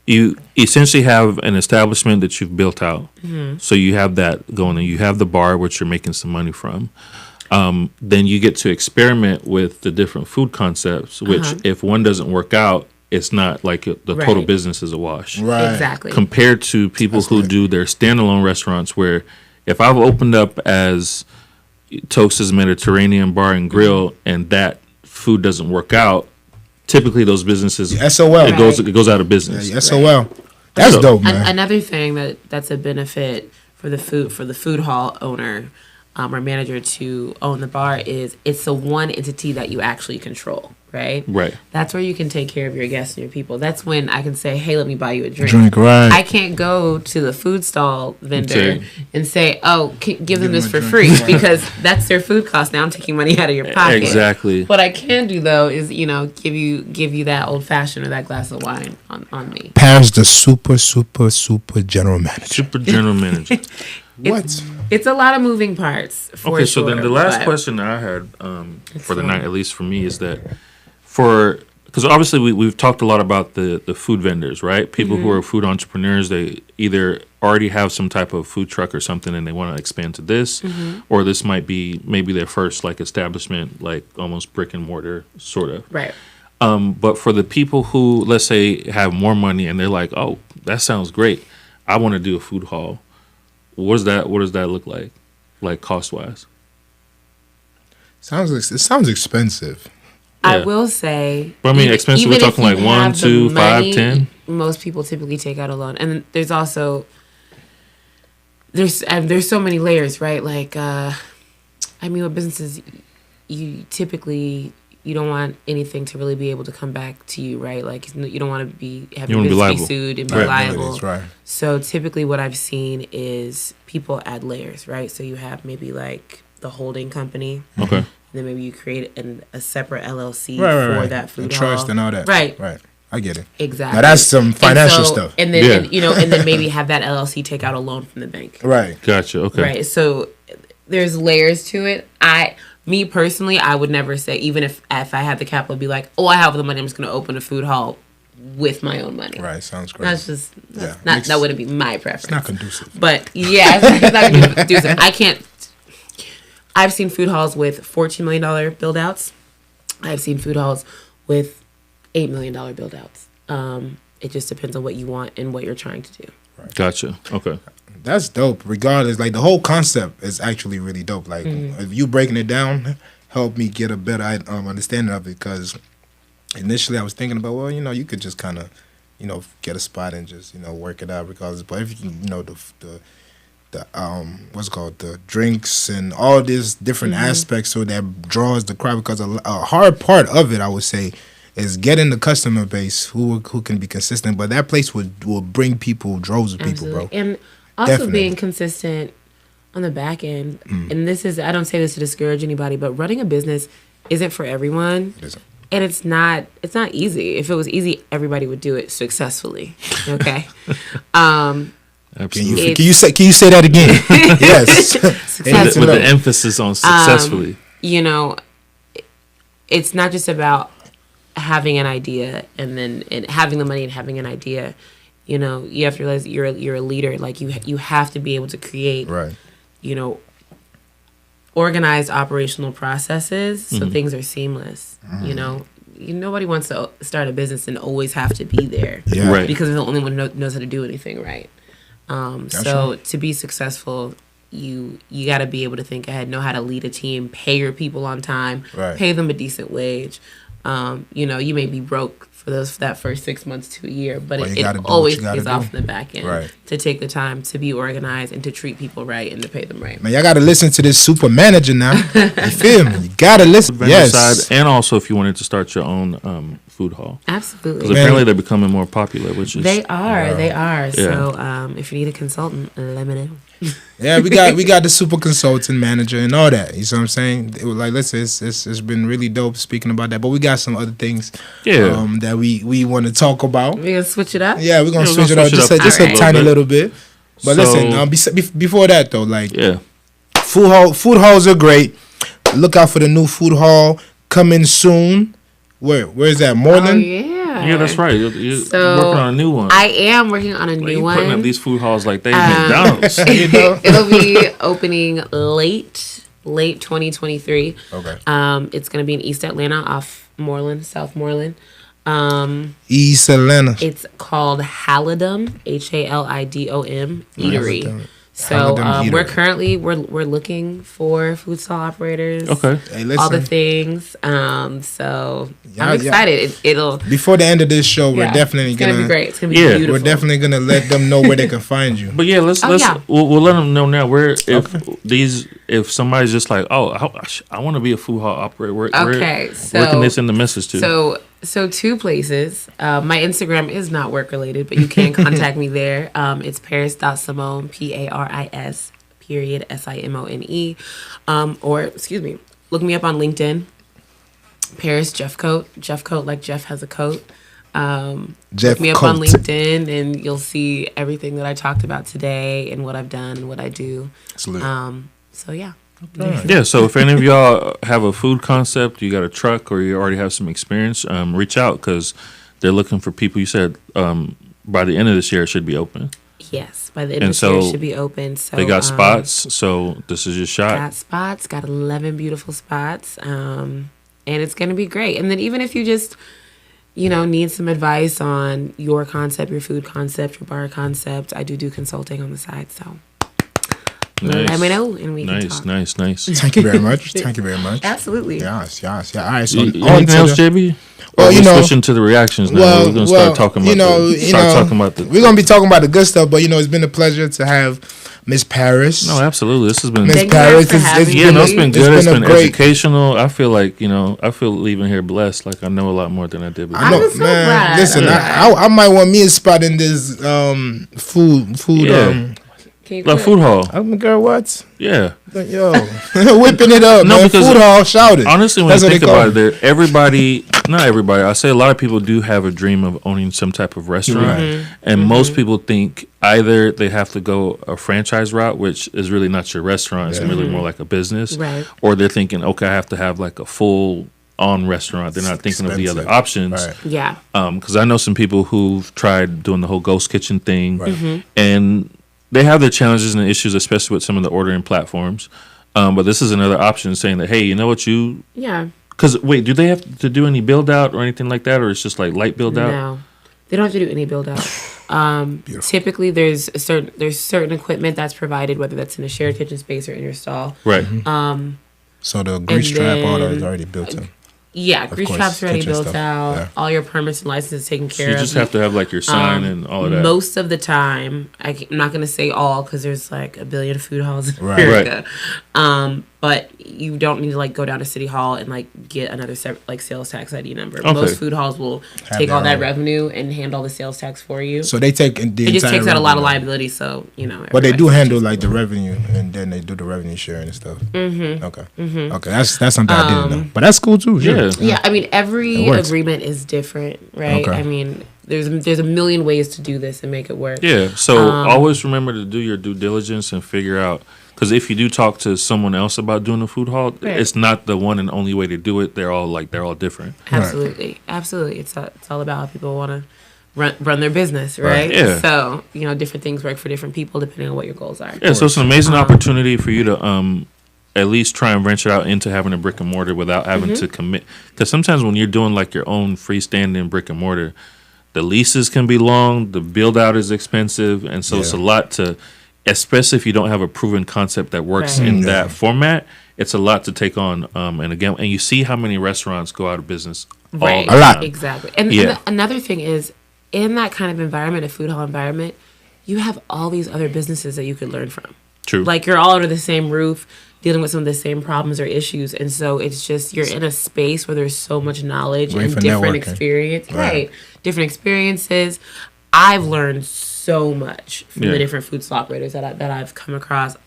you essentially have an establishment that you've built out. So you have that going, and you have the bar, which you're making some money from. Then you get to experiment with the different food concepts, which if one doesn't work out, it's not like the total Right. business is a wash. Right. Exactly. Compared to people who do their standalone restaurants, where if I've opened up as Toast's Mediterranean Bar and Grill and that food doesn't work out, typically those businesses SOL. it goes out of business. Yeah, SOL. That's So- dope, man. Another thing that's a benefit for the food hall owner or manager to own the bar is it's the one entity that you actually control, right? Right. That's where you can take care of your guests and your people. That's when I can say, hey, let me buy you a drink. Drink, right. I can't go to the food stall vendor Okay. and say, oh, give them this them a for drink. free because that's their food cost. Now I'm taking money out of your pocket. Exactly. What I can do though is, give you that old fashioned or that glass of wine on me. Pam's the super general manager. Super general manager. What? It's a lot of moving parts. For Okay, so sure, then the last but- question that I had for the fine. night, at least for me, is that because obviously we've talked a lot about the food vendors, right? People who are food entrepreneurs, they either already have some type of food truck or something and they want to expand to this, or this might be maybe their first like establishment, like almost brick and mortar sort of. Right. But for the people who, let's say, have more money and they're like, oh, that sounds great, I want to do a food hall. What does that look like cost wise? It sounds expensive. I Yeah. will say. But I mean, expensive, we're even if talking like you 1, have the 2, 5, money, 10? Most people typically take out a loan, and there's also there's so many layers, right? Like, with businesses, you typically you don't want anything to really be able to come back to you, right? Like, you don't want to be have You your wanna be business liable. sued and be Right, liable. that's right. So typically, what I've seen is people add layers, right? So you have maybe like the holding company. Okay. Then maybe you create a separate LLC Right, for that food and hall. trust and all that. Right. Right. I get it. Exactly. Now that's some financial And so- stuff. And then Yeah. and then maybe have that LLC take out a loan from the bank. Right. Gotcha. Okay. Right. So there's layers to it. Me personally, I would never say, even if I had the capital, be like, oh, I have the money, I'm just going to open a food hall with my own money. Right. Sounds great. That's just Yeah. that wouldn't be my preference. It's not conducive. But yeah, it's not going to do something. I can't. I've seen food halls with $14 million build outs. I've seen food halls with $8 million build outs. It just depends on what you want and what you're trying to do. Gotcha. Okay. That's dope. Regardless, like the whole concept is actually really dope. Like if you breaking it down, help me get a better understanding of it. Because initially I was thinking about, well, you could just kind of, get a spot and just, work it out. Regardless, but if the what's it called, the drinks and all these different aspects, so that draws the crowd. Because a hard part of it, I would say, is getting the customer base who can be consistent. But that place will bring people, droves of people, bro. Absolutely. And also Definitely. being consistent on the back end. And this is, I don't say this to discourage anybody, but running a business isn't for everyone. It isn't. And it's not easy. If it was easy, everybody would do it successfully. Okay. Absolutely. Can you say that again? Yes. With the emphasis on successfully. It's not just about having an idea and having the money and having an idea. You have to realize you're a leader. Like you have to be able to create, Right. Organized operational processes so things are seamless. Nobody wants to start a business and always have to be there. Yeah. Right. Because they're the only one who knows how to do anything right. So to be successful, you got to be able to think ahead, know how to lead a team, pay your people on time, Right. pay them a decent wage. You may be broke for that first 6 months to a year, but Well, you it gotta do what always you gotta pays do. off in the back end Right. to take the time to be organized and to treat people right and to pay them right. Man, y'all got to listen to this super manager now. You feel me? You got to listen. Vendor Yes. side, and also if you wanted to start your own food hall. Because Absolutely. Man. apparently they're becoming more popular, which is They are. Yeah. So if you need a consultant, let me know. Yeah, we got the super consultant manager and all that. You see what I'm saying? It was like, listen, it's been really dope speaking about that. But we got some other things that we want to talk about. We're going to switch it up? Yeah, we're gonna Yeah, switch it up just Alright. a tiny little bit. But So- listen, before that though, like yeah. Food halls are great. Look out for the new food hall coming soon. Where is that? Oh, Moreland? yeah. Yeah, that's right. You're So, working on a new one. I am working on a Like, new you one. putting up these food halls like they McDonald's. It'll be opening late 2023. Okay. It's gonna be in East Atlanta off Moreland, South Moreland. East Atlanta. It's called Halidom, Halidom Eatery. Halidom. So Halidom we're Eatery. currently we're looking for food stall operators. Okay. Hey, All the listen. things. So Yeah, I'm excited. It'll Before the end of this show, we're yeah, definitely it's gonna gonna be great. It's gonna be Yeah. beautiful. we're definitely gonna let them know where they can find you. But yeah, let's yeah. we'll let them know now where if somebody's just like, oh, I want to be a food hall operator. Where can they send the message to? So two places. My Instagram is not work related, but you can contact me there. It's Paris.Simone, Paris Simone. Or excuse me, look me up on LinkedIn. Paris Jeff Coat. Jeff Coat, like Jeff has a coat. Jeff Look me up on Coat. LinkedIn and you'll see everything that I talked about today and what I've done and what I do. Salute. So yeah. Yeah, so if any of y'all have a food concept, you got a truck, or you already have some experience, reach out because they're looking for people. You said by the end of this year it should be open. Yes, by the end And of this year it so should be open. So They got spots, so this is your shot. Got spots, got 11 beautiful spots. And it's gonna be great. And then even if you just need some advice on your concept, your food concept, your bar concept, I do consulting on the side. So let me know and we can talk. Nice. Thank you very much. Thank you very much. Absolutely. Yes. All right. So Anything on to else, the- JB? Well, Or you we know- switching to the reactions now. We're gonna start talking about the we're gonna be talking about the good stuff. But it's been a pleasure to have Miss Paris. No, absolutely. This has been Miss Thank you Paris. guys for having yeah, no, it's been It's good. It's a been great- educational. I feel like I feel leaving here blessed. Like I know a lot more than I did before. I know, I'm so man. glad. Listen, Yeah. I might want me a spot in this food. Yeah. Can you Like quit? food hall. I'm girl. What? Yeah. Yo, whipping it up. No, man. because Food hall, shout it. Honestly, when That's you what think they call about it, not everybody. I say a lot of people do have a dream of owning some type of restaurant, Right. and most people think either they have to go a franchise route, which is really not your restaurant; it's really more like a business, Right. or they're thinking, okay, I have to have like a full on restaurant. They're not thinking of the other Expensive. options. Right. Yeah. Because I know some people who've tried doing the whole ghost kitchen thing, Right. and they have their challenges and issues, especially with some of the ordering platforms. But this is another option, saying that, hey, you know what, Yeah. because wait, do they have to do any build out or anything like that, or it's just like light build out? No, they don't have to do any build out. Typically, there's certain equipment that's provided, whether that's in a shared kitchen space or in your stall. Right. So the grease trap, all that is then- already built in. Yeah, grease course, traps already kitchen built stuff, out. yeah. All your permits and licenses taken So care you of. just have to have like your sign and all of that. Most of the time, I'm not going to say all because there's like a billion food halls in Right. America. But you don't need to like go down to City Hall and like get another sales tax ID number. Okay. Most food halls will Have take all their that own. revenue and handle the sales tax for you. So they take the It just entire takes out a lot of revenue. liability, so But they do everybody's handle just- like the revenue, and then they do the revenue sharing and stuff. Mm-hmm. Okay. Okay. That's something I didn't know, but that's cool too. Yeah. Yeah, I mean every It works. agreement is different, right? Okay. I mean there's a million ways to do this and make it work. Yeah. So always remember to do your due diligence and figure out. Because if you do talk to someone else about doing a food hall, Right. it's not the one and only way to do it. They're all different. Absolutely, absolutely. It's all about how people want to run their business, right? Yeah. So different things work for different people depending on what your goals are. Yeah. So it's an amazing opportunity for you to at least try and venture out into having a brick and mortar without having to commit. Because sometimes when you're doing like your own freestanding brick and mortar, the leases can be long, the build out is expensive, and so it's a lot to. Especially if you don't have a proven concept that works Right. in that format, it's a lot to take on. And again, and you see how many restaurants go out of business. Right. All the A lot. time. Exactly. And, Yeah. and another thing is, in that kind of environment, a food hall environment, you have all these other businesses that you could learn from. True. Like you're all under the same roof, dealing with some of the same problems or issues, and so it's just you're in a space where there's so much knowledge Great and for different networking. experience. Right. Right. Different experiences. I've learned so much from Yeah. the different food stall operators that I've come across,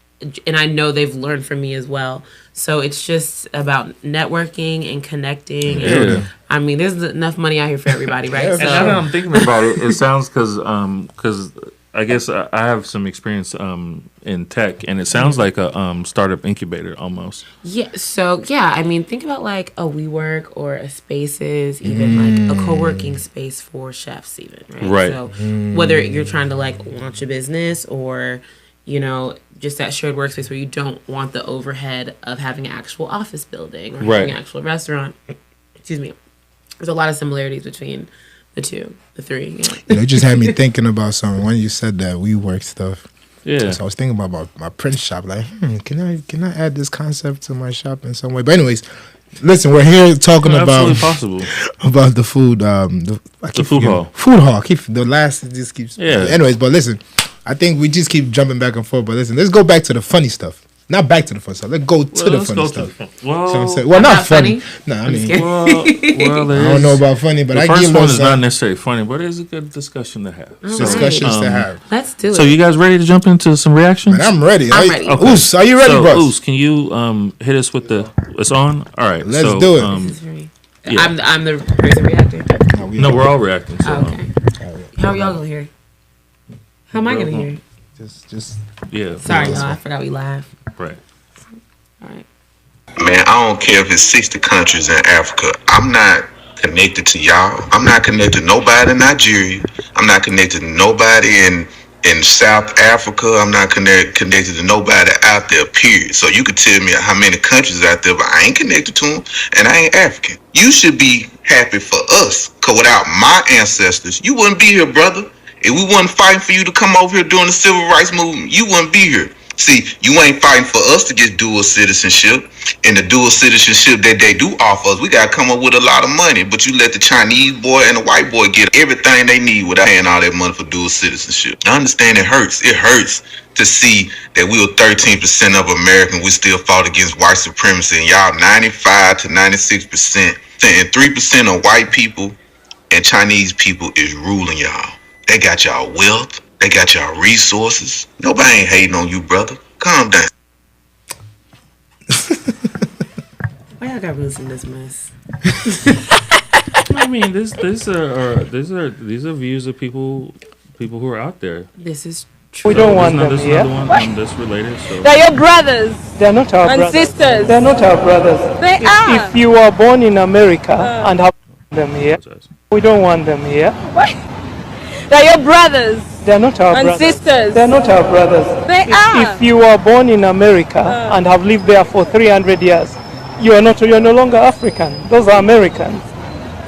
and I know they've learned from me as well. So it's just about networking and connecting. Yeah. And, I mean, there's enough money out here for everybody, right? Yeah, so And now that I'm thinking about it, it sounds because I guess I have some experience in tech, and it sounds like a startup incubator almost. Yeah. So yeah, I mean, think about like a WeWork or a Spaces, even like a co-working space for chefs, even right. Right. So whether you're trying to like launch a business or just that shared workspace where you don't want the overhead of having an actual office building or having an actual restaurant. Excuse me. There's a lot of similarities between the three. Yeah. It just had me thinking about something when you said that WeWork stuff. Yeah. So I was thinking about my print shop. Like, can I add this concept to my shop in some way? But anyways, listen, we're here talking Absolutely possible. about the food. The food hall. Food hall. The last it just keeps. Yeah. Anyways, but listen, I think we just keep jumping back and forth. But listen, let's go back to the funny stuff. Not back to the funny stuff. Let's go to the funny stuff. Well, not funny. No, I mean, well, I don't know about funny, but the I first give one us is not necessarily funny, but it's a good discussion to have. discussions to have. Let's do it. So you guys ready to jump into some reactions? Man, I'm ready. I'm ready. Okay. Oos, are you ready, so, bro? Oos, can you hit us with the? It's on. All right, Let's so, do it. This is very- yeah. I'm the person reacting. No, we're all reacting. So, Oh, okay. How are y'all gonna hear? How am I gonna hear? Just yeah. Sorry, y'all. I forgot we live. Right. All right. Man, I don't care if it's 60 countries in Africa. I'm not connected to y'all. I'm not connected to nobody in Nigeria. I'm not connected to nobody in South Africa. I'm not connected to nobody out there, period. So you could tell me how many countries out there, but I ain't connected to them, and I ain't African. You should be happy for us, because without my ancestors, you wouldn't be here, brother. If we wasn't fighting for you to come over here during the civil rights movement, you wouldn't be here. See, you ain't fighting for us to get dual citizenship. And the dual citizenship that they do offer us, we got to come up with a lot of money. But you let the Chinese boy and the white boy get everything they need without paying all that money for dual citizenship. I understand it hurts. It hurts to see that we were 13% of Americans. We still fought against white supremacy. And y'all 95 to 96%. And 3% of white people and Chinese people is ruling y'all. They got y'all wealth. They got y'all resources. Nobody ain't hating on you, brother. Calm down. Why y'all got roots in this mess? I mean, these are views of people who are out there. This is true. We don't want them There's here. another one that's related. So They're your brothers They're not our and brothers. sisters. They're not our brothers. They are. If you were born in America and have them here, we don't want them here. They're your brothers They're not our and brothers. sisters. They're not our brothers. They are. If you were born in America and have lived there for 300 years, you're no longer African. Those are Americans.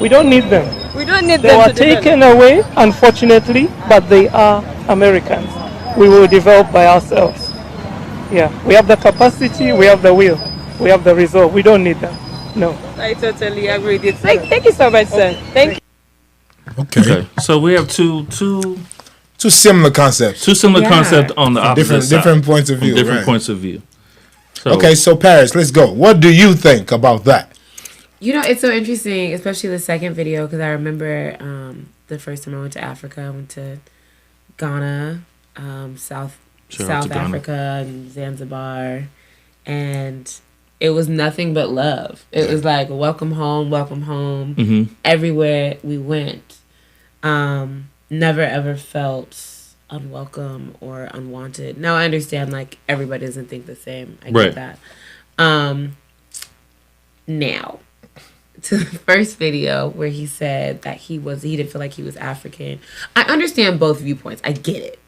We don't need them. We don't need They them were to develop. taken away, unfortunately, but they are Americans. We will develop by ourselves. Yeah, we have the capacity, we have the will, we have the resolve. We don't need them. No. I totally agree with you. Thank you so much, sir. Thank you. okay. so we have two Two similar concepts. similar Yeah. concepts on the opposite side. Different points of From view. different right. points of view. So, Okay, so Paris, let's go. What do you think about that? It's so interesting, especially the second video, because I remember the first time I went to Africa, I went to Ghana, South Shout out to Ghana. Africa, and Zanzibar, and it was nothing but love. It was like welcome home, everywhere we went. Never ever felt unwelcome or unwanted. Now I understand like everybody doesn't think the same. I Right. get that. Now to the first video where he said that he didn't feel like he was African. I understand both viewpoints. I get it.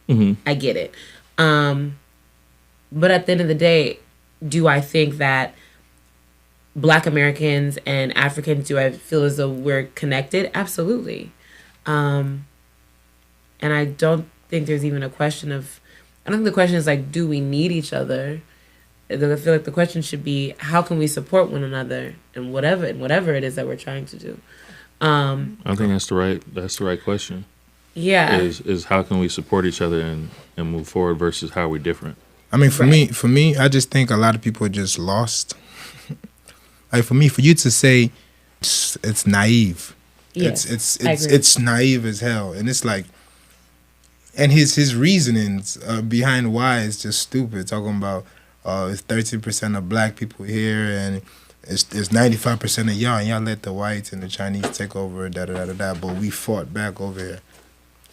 I get it. But at the end of the day, do I think that Black Americans and Africans, do I feel as though we're connected? Absolutely. And I don't think there's even a question of, I don't think the question is like, do we need each other? I feel like the question should be, how can we support one another in whatever it is that we're trying to do? I think that's the right question. Yeah. Is how can we support each other and move forward versus how we're different? I mean, for me, I just think a lot of people are just lost. Like for you to say it's naive. Yes, I agree. It's naive as hell, and it's like, and his reasonings behind why is just stupid. Talking about it's 13% of Black people here, and it's 95% of y'all, and y'all let the whites and the Chinese take over. But we fought back over here.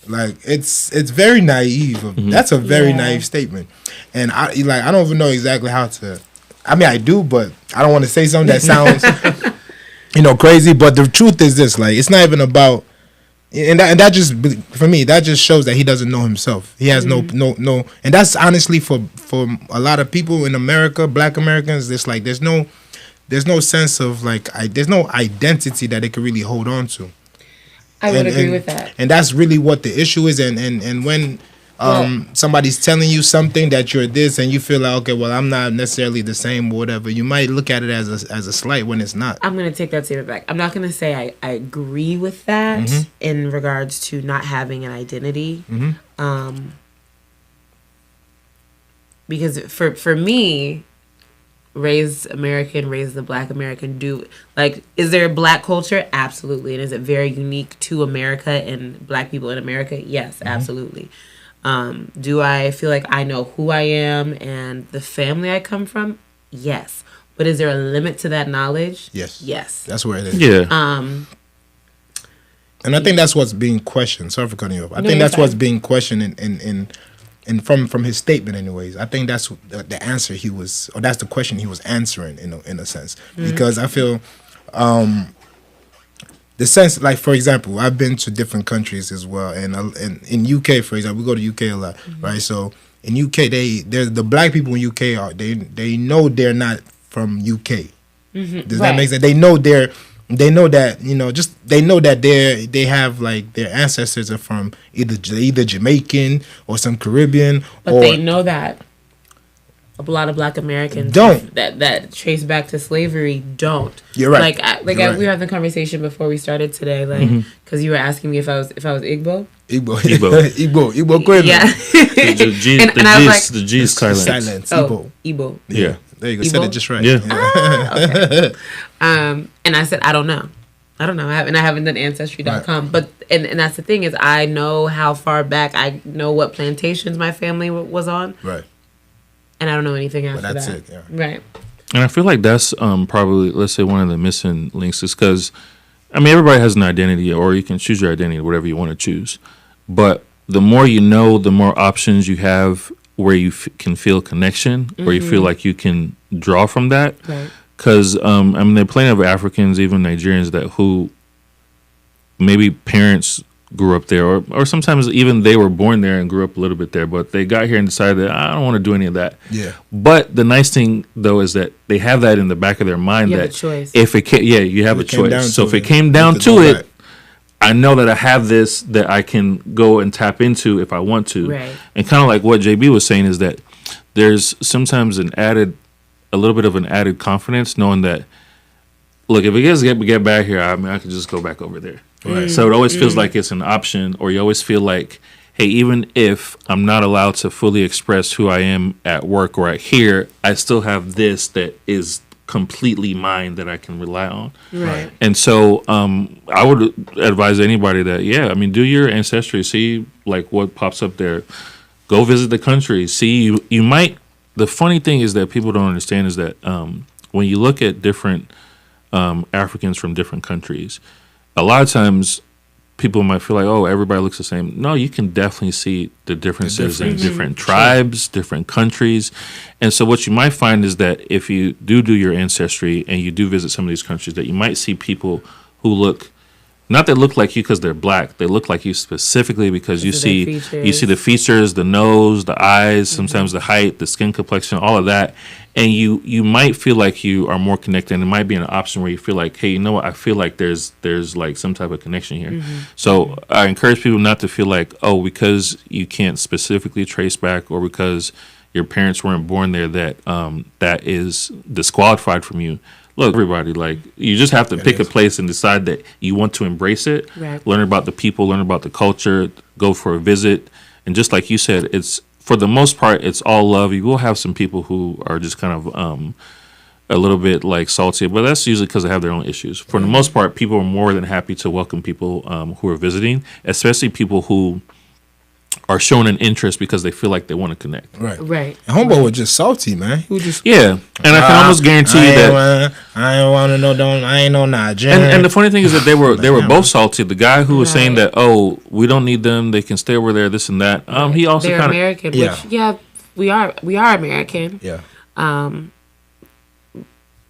Like it's very naive. That's a very Yeah. naive statement, and I don't even know exactly how to. I mean, I do, but I don't want to say something that sounds, crazy. But the truth is this: like, it's not even about, and that just for me that just shows that he doesn't know himself. He has no, and that's honestly for a lot of people in America, Black Americans. It's like there's no sense of like there's no identity that they can really hold on to. I would agree with that. And that's really what the issue is. And when somebody's telling you something that you're this and you feel like, okay, well, I'm not necessarily the same or whatever, you might look at it as a slight when it's not. I'm going to take that statement back. I'm not going to say I agree with that in regards to not having an identity. Because for me, raised American, raised the Black American, is there a Black culture? Absolutely. And is it very unique to America and Black people in America? Yes, absolutely. Do I feel like I know who I am and the family I come from? Yes. But is there a limit to that knowledge? Yes. Yes. That's where it is. Yeah. And I think that's what's being questioned. Sorry for cutting you off. I think that's what's being questioned in from his statement, anyways. I think that's the answer that's the question he was answering in a sense. Because I feel the sense, like, for example, I've been to different countries as well, and in UK, for example, we go to UK a lot, right? So in UK, the Black people in UK they know they're not from UK. Does that make sense? They know that they know that they have like their ancestors are from either Jamaican or some Caribbean. But they know that a lot of Black Americans don't that trace back to slavery don't. You're right. We were having the conversation before we started today, because you were asking me if I was Igbo. Igbo, Quavo. Yeah. The G is silent. Igbo. Igbo. Yeah. There you go. Igbo? Said it just right. Okay. And I said I don't know. I haven't done Ancestry.com. But and that's the thing is I know how far back, I know what plantations my family was on. Right. And I don't know anything after But that's that. it. Yeah. Right. And I feel like that's probably, let's say, one of the missing links is because, I mean, everybody has an identity, or you can choose your identity, whatever you want to choose. But the more you know, the more options you have where you can feel connection, where you feel like you can draw from that. Right. Because, I mean, there are plenty of Africans, even Nigerians, who maybe parents grew up there, or sometimes even they were born there and grew up a little bit there, but they got here and decided that I don't want to do any of that. Yeah. But the nice thing though is that they have that in the back of their mind You that have a choice. if it came, you have a came down choice. So to if it it, came down you could to go it, back. I know that I have this that I can go and tap into if I want to. Right. And kind of like what JB was saying is that there's sometimes a little bit of an added confidence knowing that, look, if it gets get back here, I mean, I can just go back over there. Right. So it always feels like it's an option, or you always feel like, hey, even if I'm not allowed to fully express who I am at work or at here, I still have this that is completely mine that I can rely on. Right. And so I would advise anybody that, yeah, I mean, do your ancestry, see like what pops up there. Go visit the country. See, you might, the funny thing is that people don't understand is that when you look at different Africans from different countries, a lot of times people might feel like, oh, everybody looks the same. No, you can definitely see the differences in different tribes, different countries. And so what you might find is that if you do your ancestry and you do visit some of these countries, that you might see people who look, not that look like you because they're Black, they look like you specifically because you see the features, the nose, the eyes, sometimes the height, the skin complexion, all of that. And you might feel like you are more connected, and it might be an option where you feel like, hey, you know what? I feel like there's like some type of connection here. So I encourage people not to feel like, oh, because you can't specifically trace back, or because your parents weren't born there, that that is disqualified from you. Look, everybody, like, you just have to pick a place and decide that you want to embrace it. Right. Learn about the people, learn about the culture, go for a visit, and just like you said, it's, for the most part, it's all love. You will have some people who are just kind of a little bit like salty, but that's usually because they have their own issues. For the most part, people are more than happy to welcome people who are visiting, especially people who are showing an interest because they feel like they want to connect. Right. Right. And homeboy was just salty, man. He was just Yeah, and I can almost guarantee you that. I ain't want to know. I ain't no Nigerian. And the funny thing is that they were both salty. The guy who was saying that, oh, we don't need them, they can stay over there, this and that. He also they're kind of American. Yeah. Which, we are American. Yeah.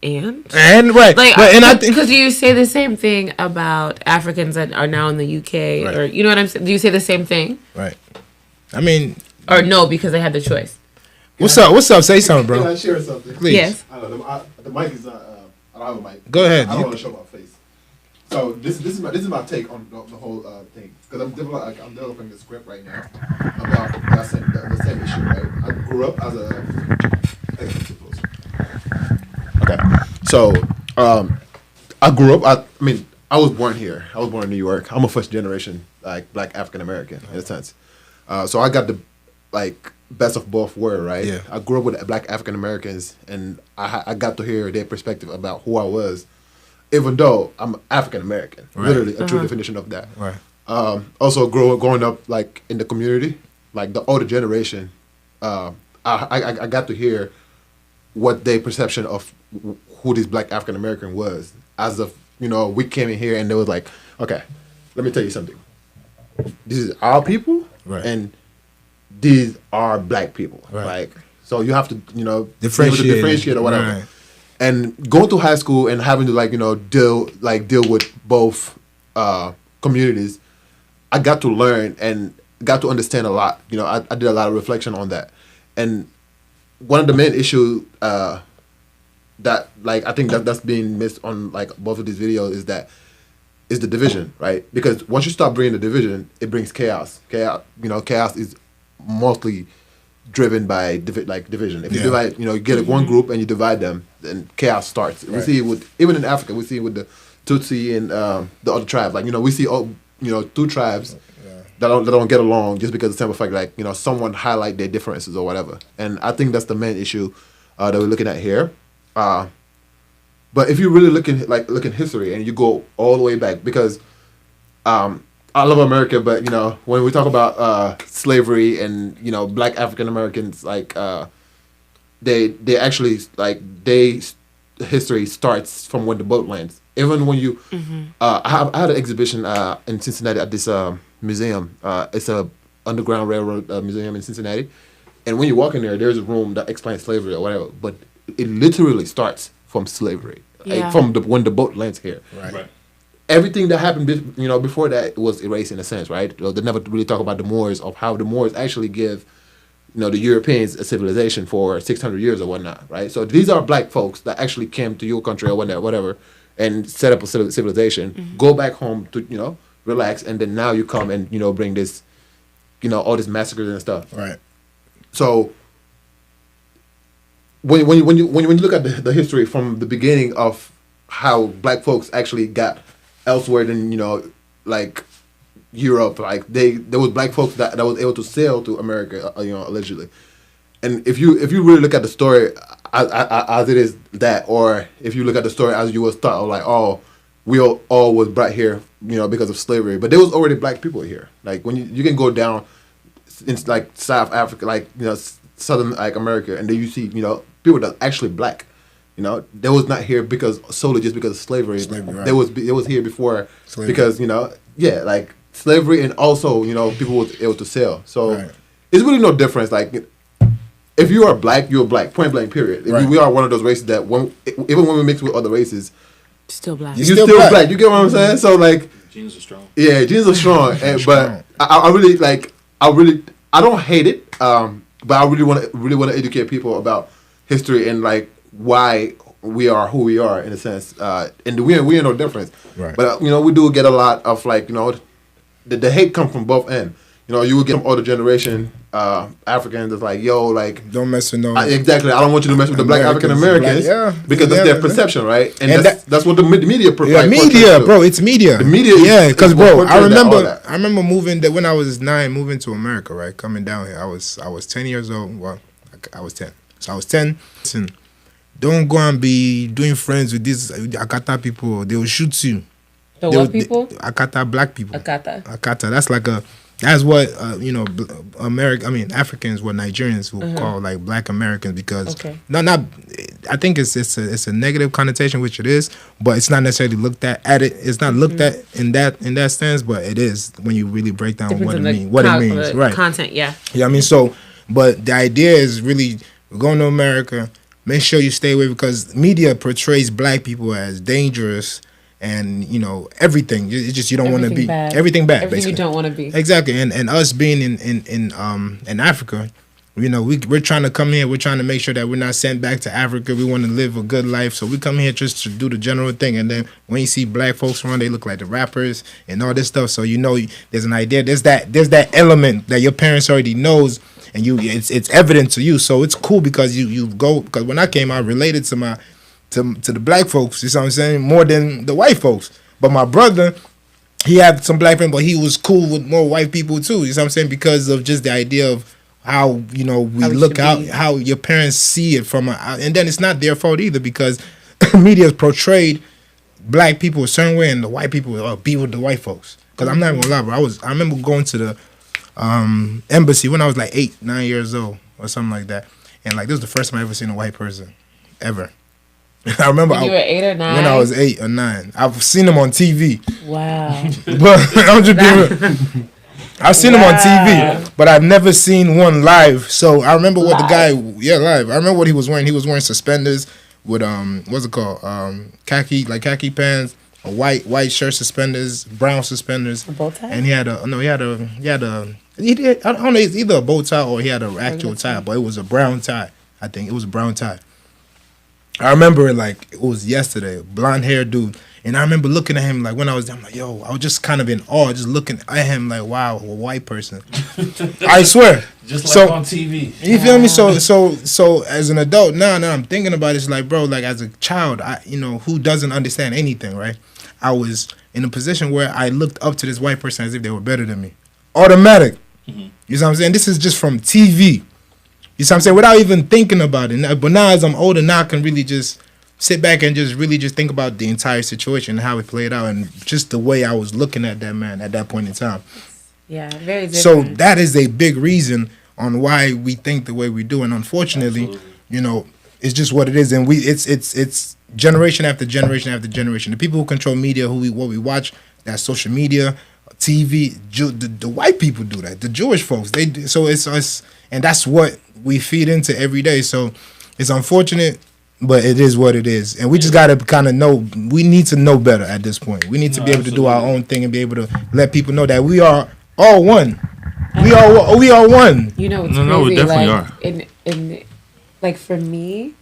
And right, like, but, and I think because you say the same thing about Africans that are now in the UK, Right. or you know what I'm saying? Do you say the same thing, right. I mean, or no? Because they had the choice. what's up? What's up? Say something, Can I bro. share something? Please. Yes. I don't know. The mic is not. I don't have a mic. Go ahead. I don't want to show my face. So this is my take on the whole thing, because I'm developing a script right now about the same issue. Right. I grew up as Okay. So I grew up. I was born here. I was born in New York. I'm a first generation Black African American in a sense. So I got the best of both worlds, right? Yeah. I grew up with Black African Americans, and I got to hear their perspective about who I was, even though I'm African American. Right. Literally, a true definition of that. Right. Also, growing up in the community, the older generation, I got to hear what their perception of who this Black African American was. As of we came in here and they was like, okay, let me tell you something. This is our people, Right. and these are Black people. Right. So you have to be able to Differentiate. differentiate or whatever. Right. And going to high school and having to deal with both communities, I got to learn and got to understand a lot. I did a lot of reflection on that. And one of the main issues that I think that's being missed on both of these videos is the division, right? Because once you start bringing the division, it brings chaos. Chaos is mostly driven by division. If you divide, you get one group and you divide them, then chaos starts. We see it even in Africa. We see it with the Tutsi and the other tribes. We see two tribes that don't get along just because of the simple fact someone highlight their differences or whatever. And I think that's the main issue that we're looking at here. But if you really look in history and you go all the way back, because I love America, but when we talk about slavery and Black African Americans, they actually history starts from when the boat lands. Even when you, I had an exhibition in Cincinnati at this museum. It's a Underground Railroad museum in Cincinnati, and when you walk in there, there's a room that explains slavery or whatever. But it literally starts from slavery, from when the boat lands here. Right. Everything that happened, before that was erased in a sense, right? They never really talk about the Moors, of how the Moors actually give, the Europeans a civilization for 600 years or whatnot, right? So these are Black folks that actually came to your country or whatever, and set up a civilization, go back home to, relax, and then now you come and, bring this, all this massacres and stuff. Right. So when you look at the history from the beginning of how Black folks actually got elsewhere than Europe, there was Black folks that was able to sail to America, allegedly. And if you really look at the story as it is that, or if you look at the story as you was thought of we all was brought here, because of slavery, but there was already Black people here. When you can go down in South Africa, Southern America, and then you see people that actually Black. They was not here solely just because of slavery. Right. They was here before Slavery. because slavery, and also people was able to sail. So Right. it's really no difference. If you are Black, you're Black. Point blank. Period. Right. We are one of those races that even when we mix with other races, Still Black. You you're still still Black. Black. You get what I'm saying? So genes are strong. yeah, genes are strong. Strong. But I really I don't hate it. But I really want to educate people about history and why we are who we are in a sense. And we are no difference. Right. But we do get a lot of the hate come from both ends. You will get some older generation Africans that's Don't mess with no. exactly. I don't want you to mess with the Black African Americans, Americans, Black- because yeah, that's their man. perception, right? And, And that's what the media Yeah, media, bro. It's media. The media is- Yeah, because is bro, what I portrays all remember. that. I remember moving there when I was 9, moving to America. Right, coming down here. I was 10 years old. Well, I was 10. So I was 10. Listen, don't go and be doing friends with these Akata people. They will shoot you. The They what will- people? Akata Black people. Akata. Akata. That's that's what Africans, what Nigerians will call like Black Americans, because not I think it's a negative connotation, which it is, but it's not necessarily looked at it. It's not looked at in that sense, but it is when you really break down what it means, right? Content, yeah. Yeah, I mean, so, but the idea is really going to America. Make sure you stay away, because media portrays Black people as dangerous. And everything. It's just you don't want to be everything bad. Everything basically. you don't want to be. Exactly. And us being in Africa, we're trying to come here. We're trying to make sure that we're not sent back to Africa. We want to live a good life, so we come here just to do the general thing. And then when you see Black folks around, they look like the rappers and all this stuff. So there's an idea. There's that element that your parents already knows, and it's evident to you. So it's cool because you go. Because when I came, I related to the Black folks, you know what I'm saying, more than the white folks. But my brother, he had some Black friends, but he was cool with more white people too, you know what I'm saying, because of just the idea of how, we look out, how your parents see it from, and then it's not their fault either, because media has portrayed Black people a certain way, and the white people be with the white folks. Because I'm not even gonna lie, bro, I remember going to the embassy when I was like 8-9 years old, or something like that, and like this was the first time I ever seen a white person, ever. I remember when you were 8 or 9? When I was 8 or 9. I've seen them on TV. Wow. But I'm just being real. I've seen them on TV, but I've never seen one live. So I remember what the guy, live. I remember what he was wearing. He was wearing suspenders with what's it called? Khaki pants, a white shirt, suspenders, brown suspenders. A bow tie? And he had I don't know, it's either a bow tie or he had an actual tie, but it was a brown tie. I think it was a brown tie. I remember it like it was yesterday, blonde hair dude. And I remember looking at him like when I was there, I'm like, yo, I was just kind of in awe, just looking at him like, wow, a white person. I swear. Just like on TV. You feel me? So as an adult, now I'm thinking about it, it's like, bro, like as a child, who doesn't understand anything, right? I was in a position where I looked up to this white person as if they were better than me. Automatic. Mm-hmm. You know what I'm saying? This is just from TV. You know what I'm saying? Without even thinking about it. But now as I'm older, now I can really just sit back and just really just think about the entire situation and how it played out and just the way I was looking at that man at that point in time. Yeah, very different. So that is a big reason on why we think the way we do. And unfortunately, it's just what it is. And it's generation after generation after generation. The people who control media, what we watch, that's social media, TV, the white people do that. The Jewish folks, they do. So it's us, and that's what we feed into every day. So it's unfortunate, but it is what it is. And we just got to kind of know, we need to know better at this point. We need to be able to do our own thing and be able to let people know that we are all one. We are one. It's crazy. No, we definitely are. In like for me,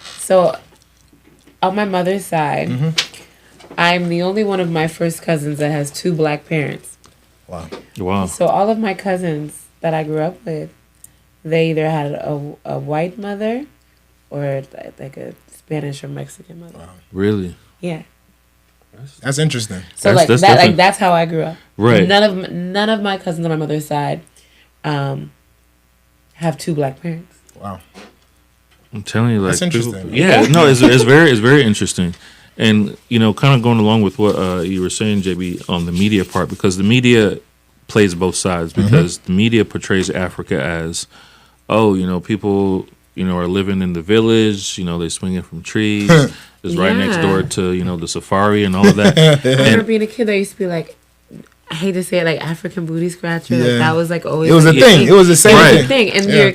so on my mother's side, I'm the only one of my first cousins that has 2 Black parents. Wow. So all of my cousins that I grew up with, they either had a white mother or like a Spanish or Mexican mother. Wow. Really? Yeah. That's interesting. So that's how I grew up. Right. None of my cousins on my mother's side have 2 Black parents. Wow. I'm telling you, like, that's interesting. It's very interesting. And, kind of going along with what you were saying, JB, on the media part, because the media plays both sides, because the media portrays Africa as, people, are living in the village, they swinging from trees. It's right next door to, the safari and all of that. I remember being a kid, I used to be like, I hate to say it, like African booty scratcher. Like that was like always. It was a thing. It was the same thing. And you're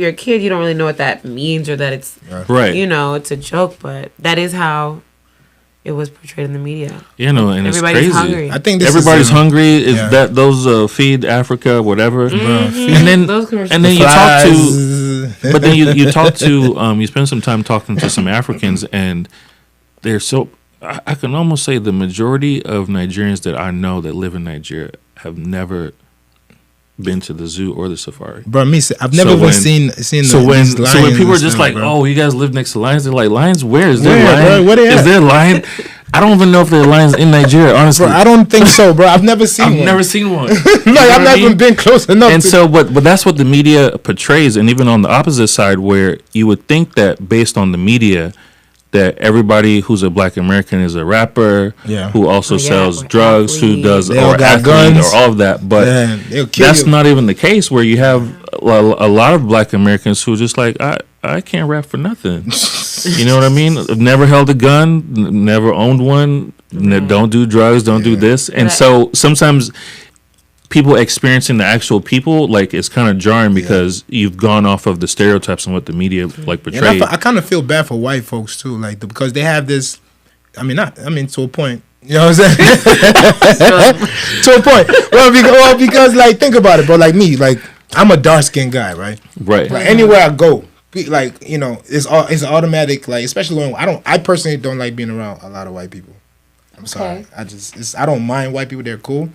a kid. You don't really know what that means or that it's right. It's a joke, but that is how it was portrayed in the media. And everybody's it's crazy. Hungry. I think everybody's hungry. Is that those feed Africa, whatever? And then you talk to, but then you talk to, you spend some time talking to some Africans, and they're so. I can almost say the majority of Nigerians that I know that live in Nigeria have never been to the zoo or the safari. Bro, I've never even seen so when people are just like, bro. Oh, you guys live next to lions, they're like, lions? Where is there lion? Where is there lion? I don't even know if there are lions in Nigeria, honestly. Bro, I don't think so, bro. I've never seen one. I've never seen one. I've not even been close enough. And so, but that's what the media portrays, and even on the opposite side, where you would think that based on the media, that everybody who's a Black American is a rapper, Yeah. who also sells or drugs, who athlete. does They all or got athlete guns. or all of that. But Man, they'll kill that's you. not even the case. Where you have a lot of Black Americans who just like I can't rap for nothing. You know what I mean? I've never held a gun, never owned one. Don't do drugs, don't do this, and so sometimes people experiencing the actual people, like it's kind of jarring because you've gone off of the stereotypes and what the media like And portrayed. I kind of feel bad for white folks too, like because they have this. I mean, to a point. You know what I'm saying? To a point. Well, because like think about it, bro. Like me, like I'm a dark skinned guy, right? Right. Like anywhere I go, like you know, it's automatic. Like especially when I personally don't like being around a lot of white people. I'm sorry. I don't mind white people. They're cool,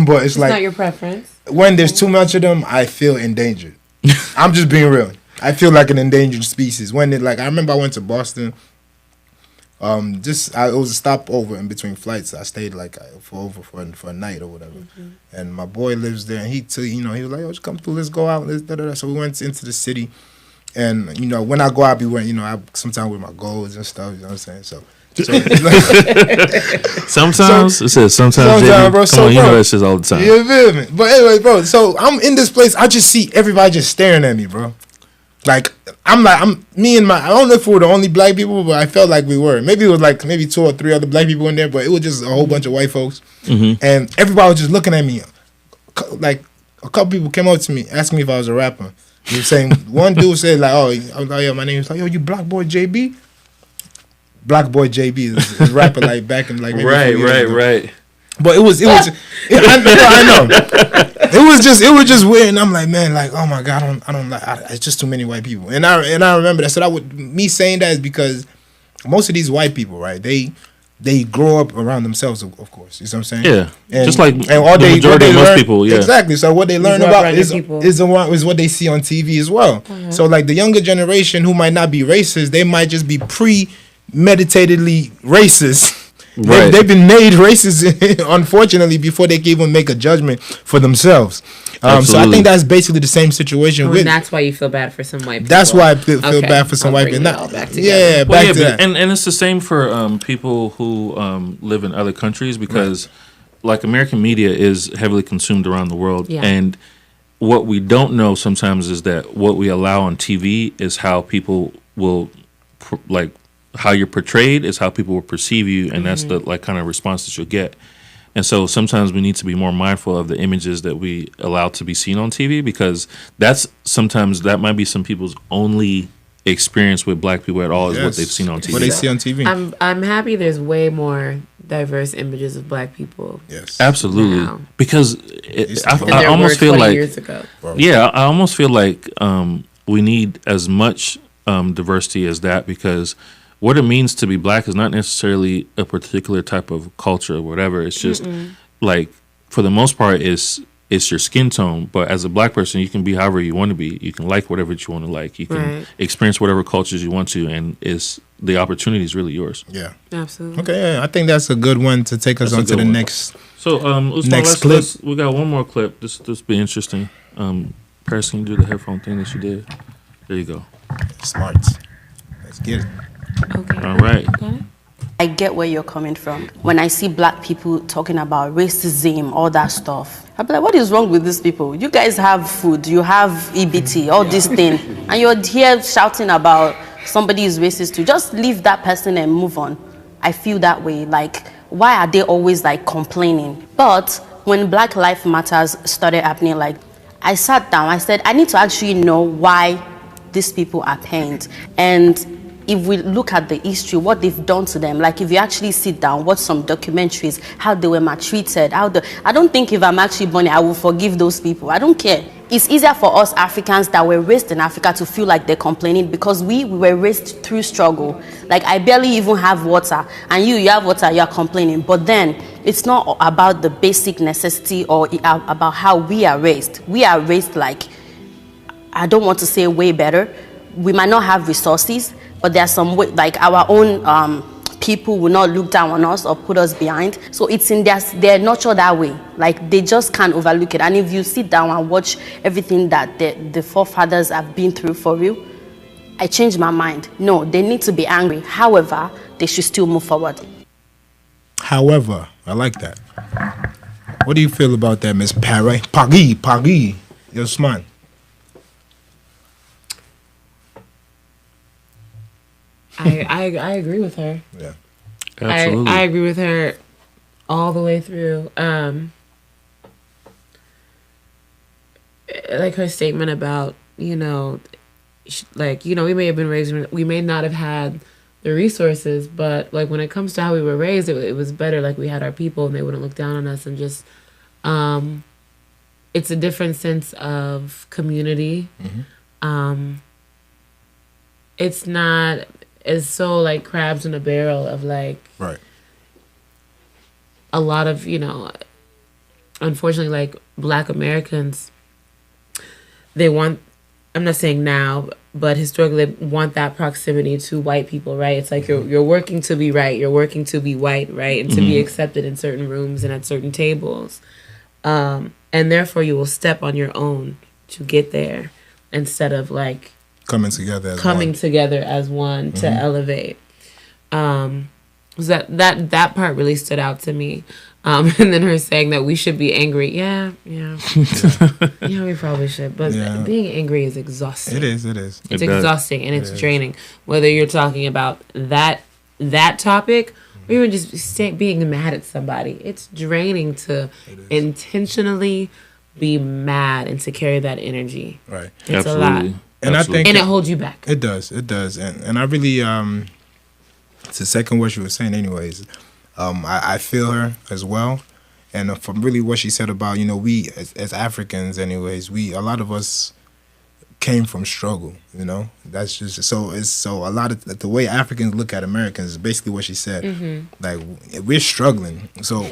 but it's like not your preference. when there's too much of them, I feel endangered. I'm just being real. I feel like an endangered species. When it like I remember I went to Boston. It was a stopover in between flights. I stayed like for a night or whatever. And my boy lives there, and he was like, "Oh, just come through. Let's go out." So we went into the city, and you know when I go out, I be wearing I sometimes with my goals and stuff. You know what I'm saying? So Sometimes it says sometimes, Sometimes, bro. Come So, on, you bro, know that shit all the time. you feel me? But anyway, bro. So I'm in this place. I just see everybody just staring at me, bro. Like me and I don't know if we were the only Black people, but I felt like we were. Maybe it was like 2 or 3 other Black people in there, but it was just a whole bunch of white folks, and everybody was just looking at me. Like a couple people came up to me asking me if I was a rapper. You know, saying one dude said like, "Oh, I was like, yeah, my name is like, yo, you Black Boy JB." Black Boy JB is rapper like back in like maybe a few years ago. right. But it was I know. It was just weird, and I'm like, man, like, oh my god, I don't like. It's just too many white people, and I remember that. So me saying that is because most of these white people, right? They grow up around themselves, of course. You know what I'm saying? Yeah, and, just like and all the majority of most people. Yeah, exactly. So what they learn grow up about around your is what they see on TV as well. So like the younger generation who might not be racist, they might just be premeditatedly racist. Right. They've been made racist, unfortunately, before they can even make a judgment for themselves. So I think that's basically the same situation. And that's why you feel bad for some white people. That's why I feel bad for some white people. Back together. Yeah, Well, back to that. and it's the same for people who live in other countries because, like, American media is heavily consumed around the world, and what we don't know sometimes is that what we allow on TV is how people will how you're portrayed is how people will perceive you, and that's the like kind of response that you'll get. And so sometimes we need to be more mindful of the images that we allow to be seen on TV because that might be some people's only experience with Black people at all is what they've seen on TV. What they see on TV. I'm happy there's way more diverse images of Black people. Yes, absolutely. Now. Because I there almost were feel 20 like years ago. I almost feel like we need as much diversity as that because what it means to be Black is not necessarily a particular type of culture or whatever. It's just like for the most part, it's your skin tone. But as a Black person, you can be however you want to be. You can like whatever you want to like. You can experience whatever cultures you want to, and the opportunity is really yours. Yeah, absolutely. Okay, I think that's a good one to take us on to the next. So, next clip. We got one more clip. This be interesting. Paris, can you do the headphone thing that you did? There you go. Smart. Let's get it. Okay. All right. I get where you're coming from. When I see Black people talking about racism, all that stuff, I'm like, what is wrong with these people? You guys have food, you have EBT, all this thing, and you're here shouting about somebody is racist too. Just leave that person and move on. I feel that way. Like, why are they always like complaining? But when Black Lives Matters started happening, like, I sat down, I said, I need to actually know why these people are pained. And if we look at the history, what they've done to them, like if you actually sit down, watch some documentaries, how they were maltreated, I don't think if I'm actually born, I will forgive those people. I don't care. It's easier for us Africans that were raised in Africa to feel like they're complaining because we were raised through struggle. Like I barely even have water, and you have water, you are complaining. But then it's not about the basic necessity or about how we are raised. We are raised like, I don't want to say way better. We might not have resources, but there are some way, like our own people will not look down on us or put us behind. So it's in their nurture that way. Like they just can't overlook it. And if you sit down and watch everything that the forefathers have been through for real, I changed my mind. No, they need to be angry. However, they should still move forward. However, I like that. What do you feel about that, Miss Paris? Paris. Yes, man. I agree with her. Yeah. Absolutely. I agree with her all the way through. Like her statement about, we may have been raised, we may not have had the resources, but like when it comes to how we were raised, it was better. Like we had our people and they wouldn't look down on us, and just, it's a different sense of community. It's not, it's so like crabs in a barrel of like, Right. a lot of, unfortunately, like Black Americans, they want, I'm not saying now, but historically they want that proximity to white people, right? It's like you're working to be right, you're working to be white, right? And to be accepted in certain rooms and at certain tables. And therefore you will step on your own to get there instead of like Coming together as one to elevate. That part really stood out to me. And then her saying that we should be angry. Yeah, we probably should. But being angry is exhausting. It is. It's exhausting and it's draining. Whether you're talking about that topic or even just being mad at somebody, it's draining to intentionally be mad and to carry that energy. Right. It's a lot. And I think it holds you back. It does. And I really to second what she was saying anyways, I feel her as well. And from really what she said about, we as Africans anyways, a lot of us came from struggle, That's just so a lot of the way Africans look at Americans is basically what she said. Like we're struggling. So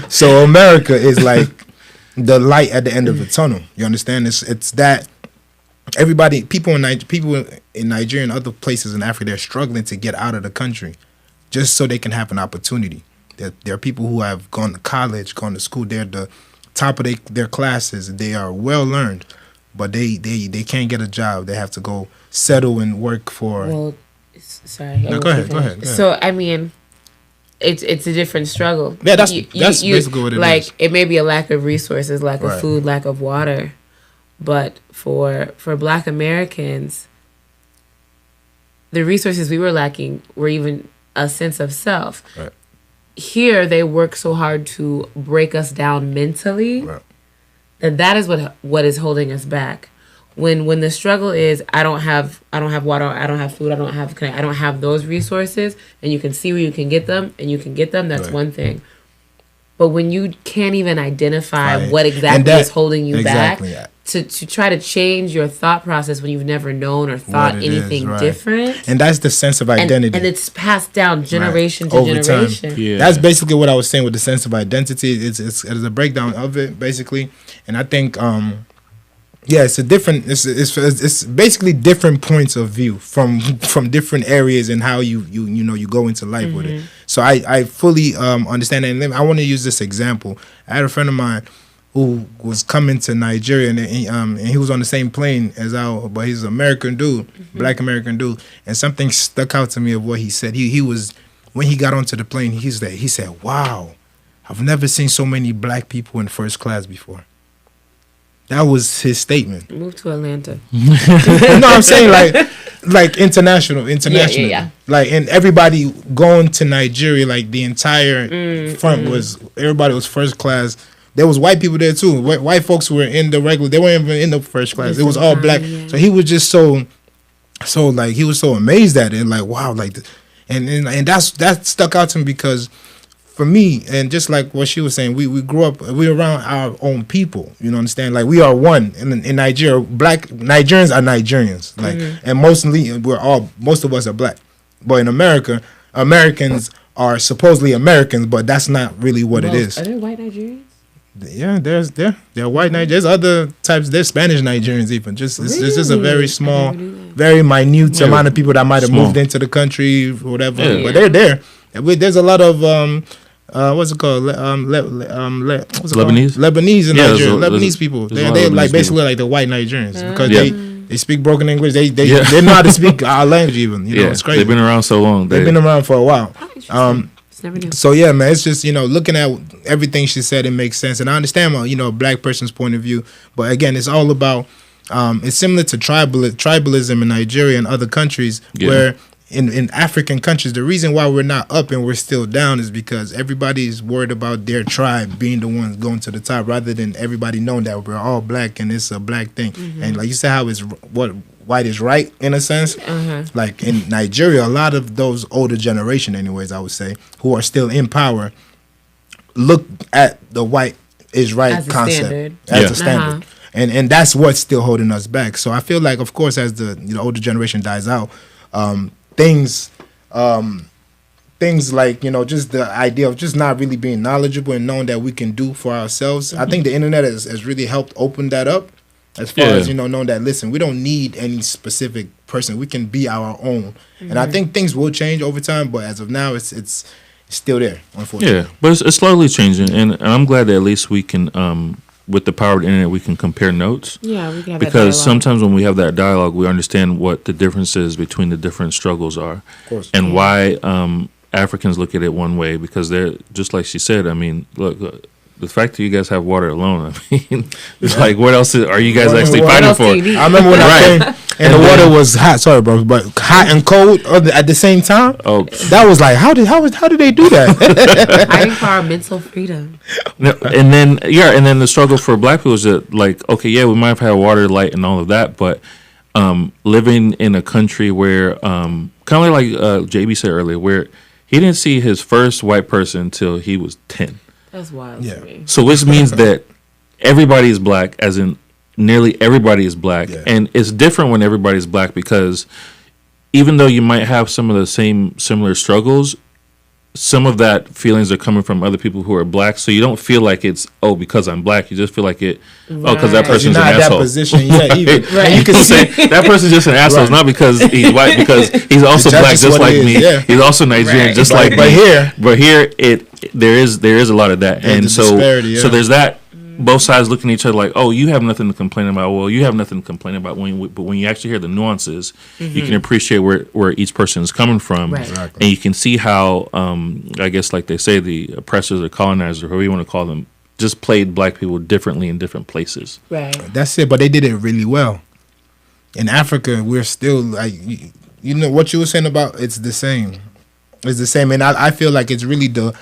so America is like the light at the end of the tunnel. You understand? It's that people in Nigeria and other places in Africa, they're struggling to get out of the country just so they can have an opportunity. There are people who have gone to college, gone to school. They're the top of their classes. They are well learned, but they can't get a job. They have to go settle and work for. Well, sorry. No, go ahead. So I mean, it's a different struggle. Yeah, that's basically what it like, is. It may be a lack of resources, lack of food, lack of water, but for Black Americans, the resources we were lacking were even a sense of self. Right. Here, they work so hard to break us down mentally that is what is holding us back. When the struggle is I don't have water, I don't have food, I don't have those resources, and you can see where you can get them, that's one thing. But when you can't even identify what exactly is holding you back, to try to change your thought process when you've never known or thought anything different. And that's the sense of identity. And it's passed down generation to generation. Yeah. That's basically what I was saying with the sense of identity. It's a breakdown of it, basically. And I think it's a different. It's basically different points of view from different areas and how you go into life with it. So I fully understand that. And I want to use this example. I had a friend of mine who was coming to Nigeria, and he was on the same plane as but he's an American dude, Black American dude. And something stuck out to me of what he said. He was, when he got onto the plane, he said, "Wow, I've never seen so many Black people in first class before." That was his statement. Move to Atlanta. No, I'm saying like international. Yeah. Like, and everybody going to Nigeria, like the entire front everybody was first class. There was white people there too. White folks were in the regular. They weren't even in the first class. It was all Black. Yeah. So he was just so like he was so amazed at it, and like wow, like, and that stuck out to me because for me, and just like what she was saying, we grew up, we're around our own people. You know, understand? Like we are one in Nigeria. Black Nigerians are Nigerians, like, and most of us are Black. But in America, Americans are supposedly Americans, but that's not really what it is. Are there white Nigerians? Yeah, there are white Nigerians. There's other types. There's Spanish Nigerians even. It's just a very small, very minute amount of people that might have moved into the country, or whatever. Yeah. But they're there. There's a lot of what's it called? Lebanese. Lebanese in Nigeria. Lebanese people. They're like basically like the white Nigerians because They speak broken English. They Yeah. they know how to speak our language even. You know, it's crazy. They've been around so long. They've been around for a while. Just never knew. So yeah, man, it's just, you know, looking at everything she said, it makes sense, and I understand, you know, a black person's point of view. But again, it's all about it's similar to tribalism in Nigeria and other countries where. In African countries, the reason why we're not up and we're still down is because everybody's worried about their tribe being the ones going to the top, rather than everybody knowing that we're all black and it's a black thing. And like you said, how it's what white is right in a sense. Like in Nigeria, a lot of those older generation, anyways, I would say, who are still in power, look at the white is right As a concept standard. as a standard. And that's what's still holding us back. So I feel like, of course, as the older generation dies out, things like, you know, just the idea of just not really being knowledgeable and knowing that we can do for ourselves. I think the internet has really helped open that up, as far as, you know, knowing that, listen, we don't need any specific person. We can be our own. And I think things will change over time, but as of now, it's still there, unfortunately. Yeah, but it's slowly changing, and I'm glad that at least we can, with the power of the internet, we can compare notes. Yeah, we can have Because that sometimes when we have that dialogue, we understand what the differences between the different struggles are, and why Africans look at it one way. Because they're just like she said. I mean, look, the fact that you guys have water alone, I mean, it's like, what else are you guys actually fighting for? I remember when I came and the water was hot. Sorry, bro, but hot and cold at the same time. Oh, that was like, how did they do that? Fighting for our mental freedom. And then the struggle for black people is that, like, okay, yeah, we might have had water, light, and all of that, but living in a country where, kind of like JB said earlier, where he didn't see his first white person until he was 10. That's wild to me. So which means that everybody is black, as in nearly everybody is black. And it's different when everybody is black, because even though you might have some of the similar struggles, some of that feelings are coming from other people who are black. So you don't feel like it's, oh, because I'm black. You just feel like it, because that person's an asshole. That position, even. You can say that person's just an asshole. It's not because he's white, because he's also black just like me. Yeah. He's also Nigerian just like me. But here there is a lot of that. And so there's that. Both sides looking at each other like, oh, you have nothing to complain about. Well, you have nothing to complain about. But when you actually hear the nuances, you can appreciate where each person is coming from. Right. Exactly. And you can see how, I guess, like they say, the oppressors or colonizers, or whoever you want to call them, just played black people differently in different places. Right. That's it. But they did it really well. In Africa, we're still like, you know what you were saying about, it's the same. It's the same. And I feel like it's really the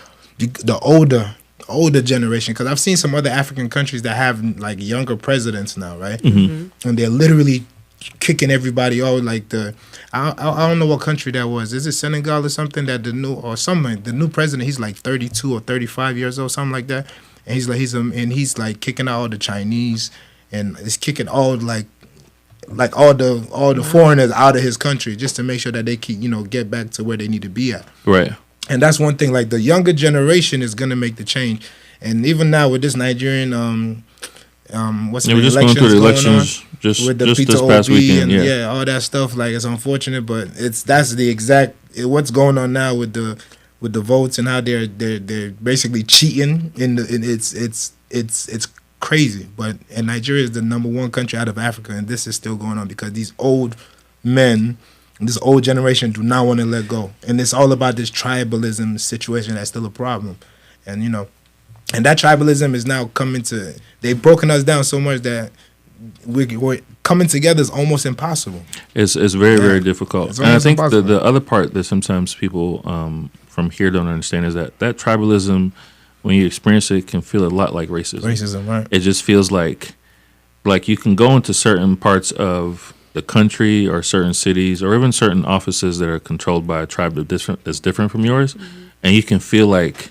older generation, because I've seen some other African countries that have like younger presidents now, right? And they're literally kicking everybody out. Like I don't know what country that was. Is it Senegal or something? That the new president, he's like 32 or 35 years old, something like that. And he's like kicking out all the Chinese, and is kicking all like all the foreigners out of his country, just to make sure that they keep, you know, get back to where they need to be at. Right. And that's one thing, like the younger generation is gonna make the change. And even now with this Nigerian what's the we're just going through the elections just this past weekend, and all that stuff, like it's unfortunate, but that's the exact what's going on now with the votes and how they're basically cheating it's crazy. But and Nigeria is the number one country out of Africa, and this is still going on because these old men, this old generation, do not want to let go. And it's all about this tribalism situation that's still a problem. And, you know, and that tribalism is now they've broken us down so much that we're coming together is almost impossible. It's very, very difficult. And I think the other part that sometimes people from here don't understand is that tribalism, when you experience it, can feel a lot like racism. Racism, right. It just feels like you can go into certain parts of the country or certain cities or even certain offices that are controlled by a tribe that's different from yours, and you can feel like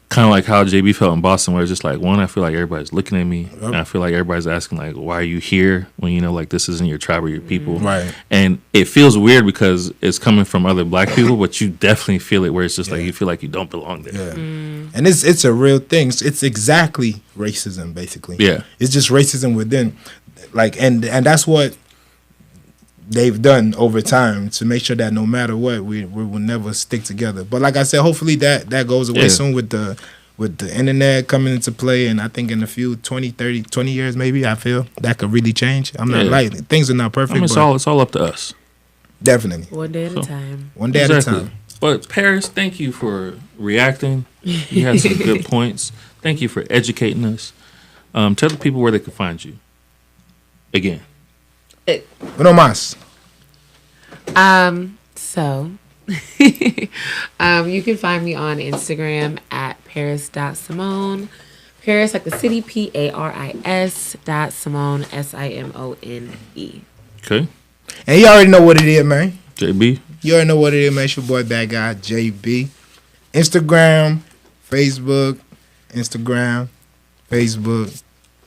kind of like how JB felt in Boston, where it's just like, one, I feel like everybody's looking at me, and I feel like everybody's asking like, why are you here, when you know like this isn't your tribe or your people, right? And it feels weird because it's coming from other black people, but you definitely feel it where it's just like you feel like you don't belong there. And it's a real thing. It's exactly racism, basically. It's just racism within, like, and that's what they've done over time to make sure that no matter what, we will never stick together. But like I said, hopefully that goes away soon with with the internet coming into play, and I think in a few 20 years maybe, I feel that could really change. I'm not like things are not perfect. I mean, it's all up to us. Definitely. One day at a time. One day at a time. But Paris, thank you for reacting. You had some good points. Thank you for educating us. Tell the people where they can find you. Again. Uno más. So you can find me on Instagram at paris.simone. Paris like the city, Paris .Simone, Simone. And Okay. you already know what it is, man. JB. You already know what it is, man. It's your boy, Bad Guy, JB. Instagram, Facebook.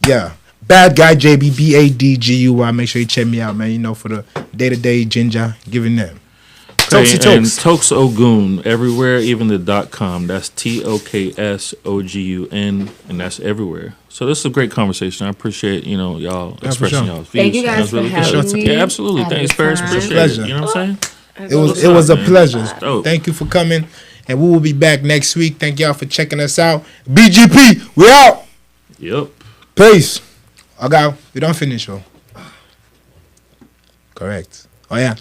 Yeah. Bad Guy, JB, BADGUY. Make sure you check me out, man. You know, for the day-to-day ginger, giving them. Okay, and Tokes Ogun everywhere, even the .com. That's TOKSOGUN, and that's everywhere. So this is a great conversation. I appreciate y'all expressing y'all's views. Thank you guys for having me. Yeah, absolutely. Thanks, Paris. Appreciate it. You know what I'm saying? It was a pleasure. Thank you for coming, and we will be back next week. Thank y'all for checking us out. BGP, we out. Yep. Peace. Okay, we don't finish, though. Correct. Oh yeah.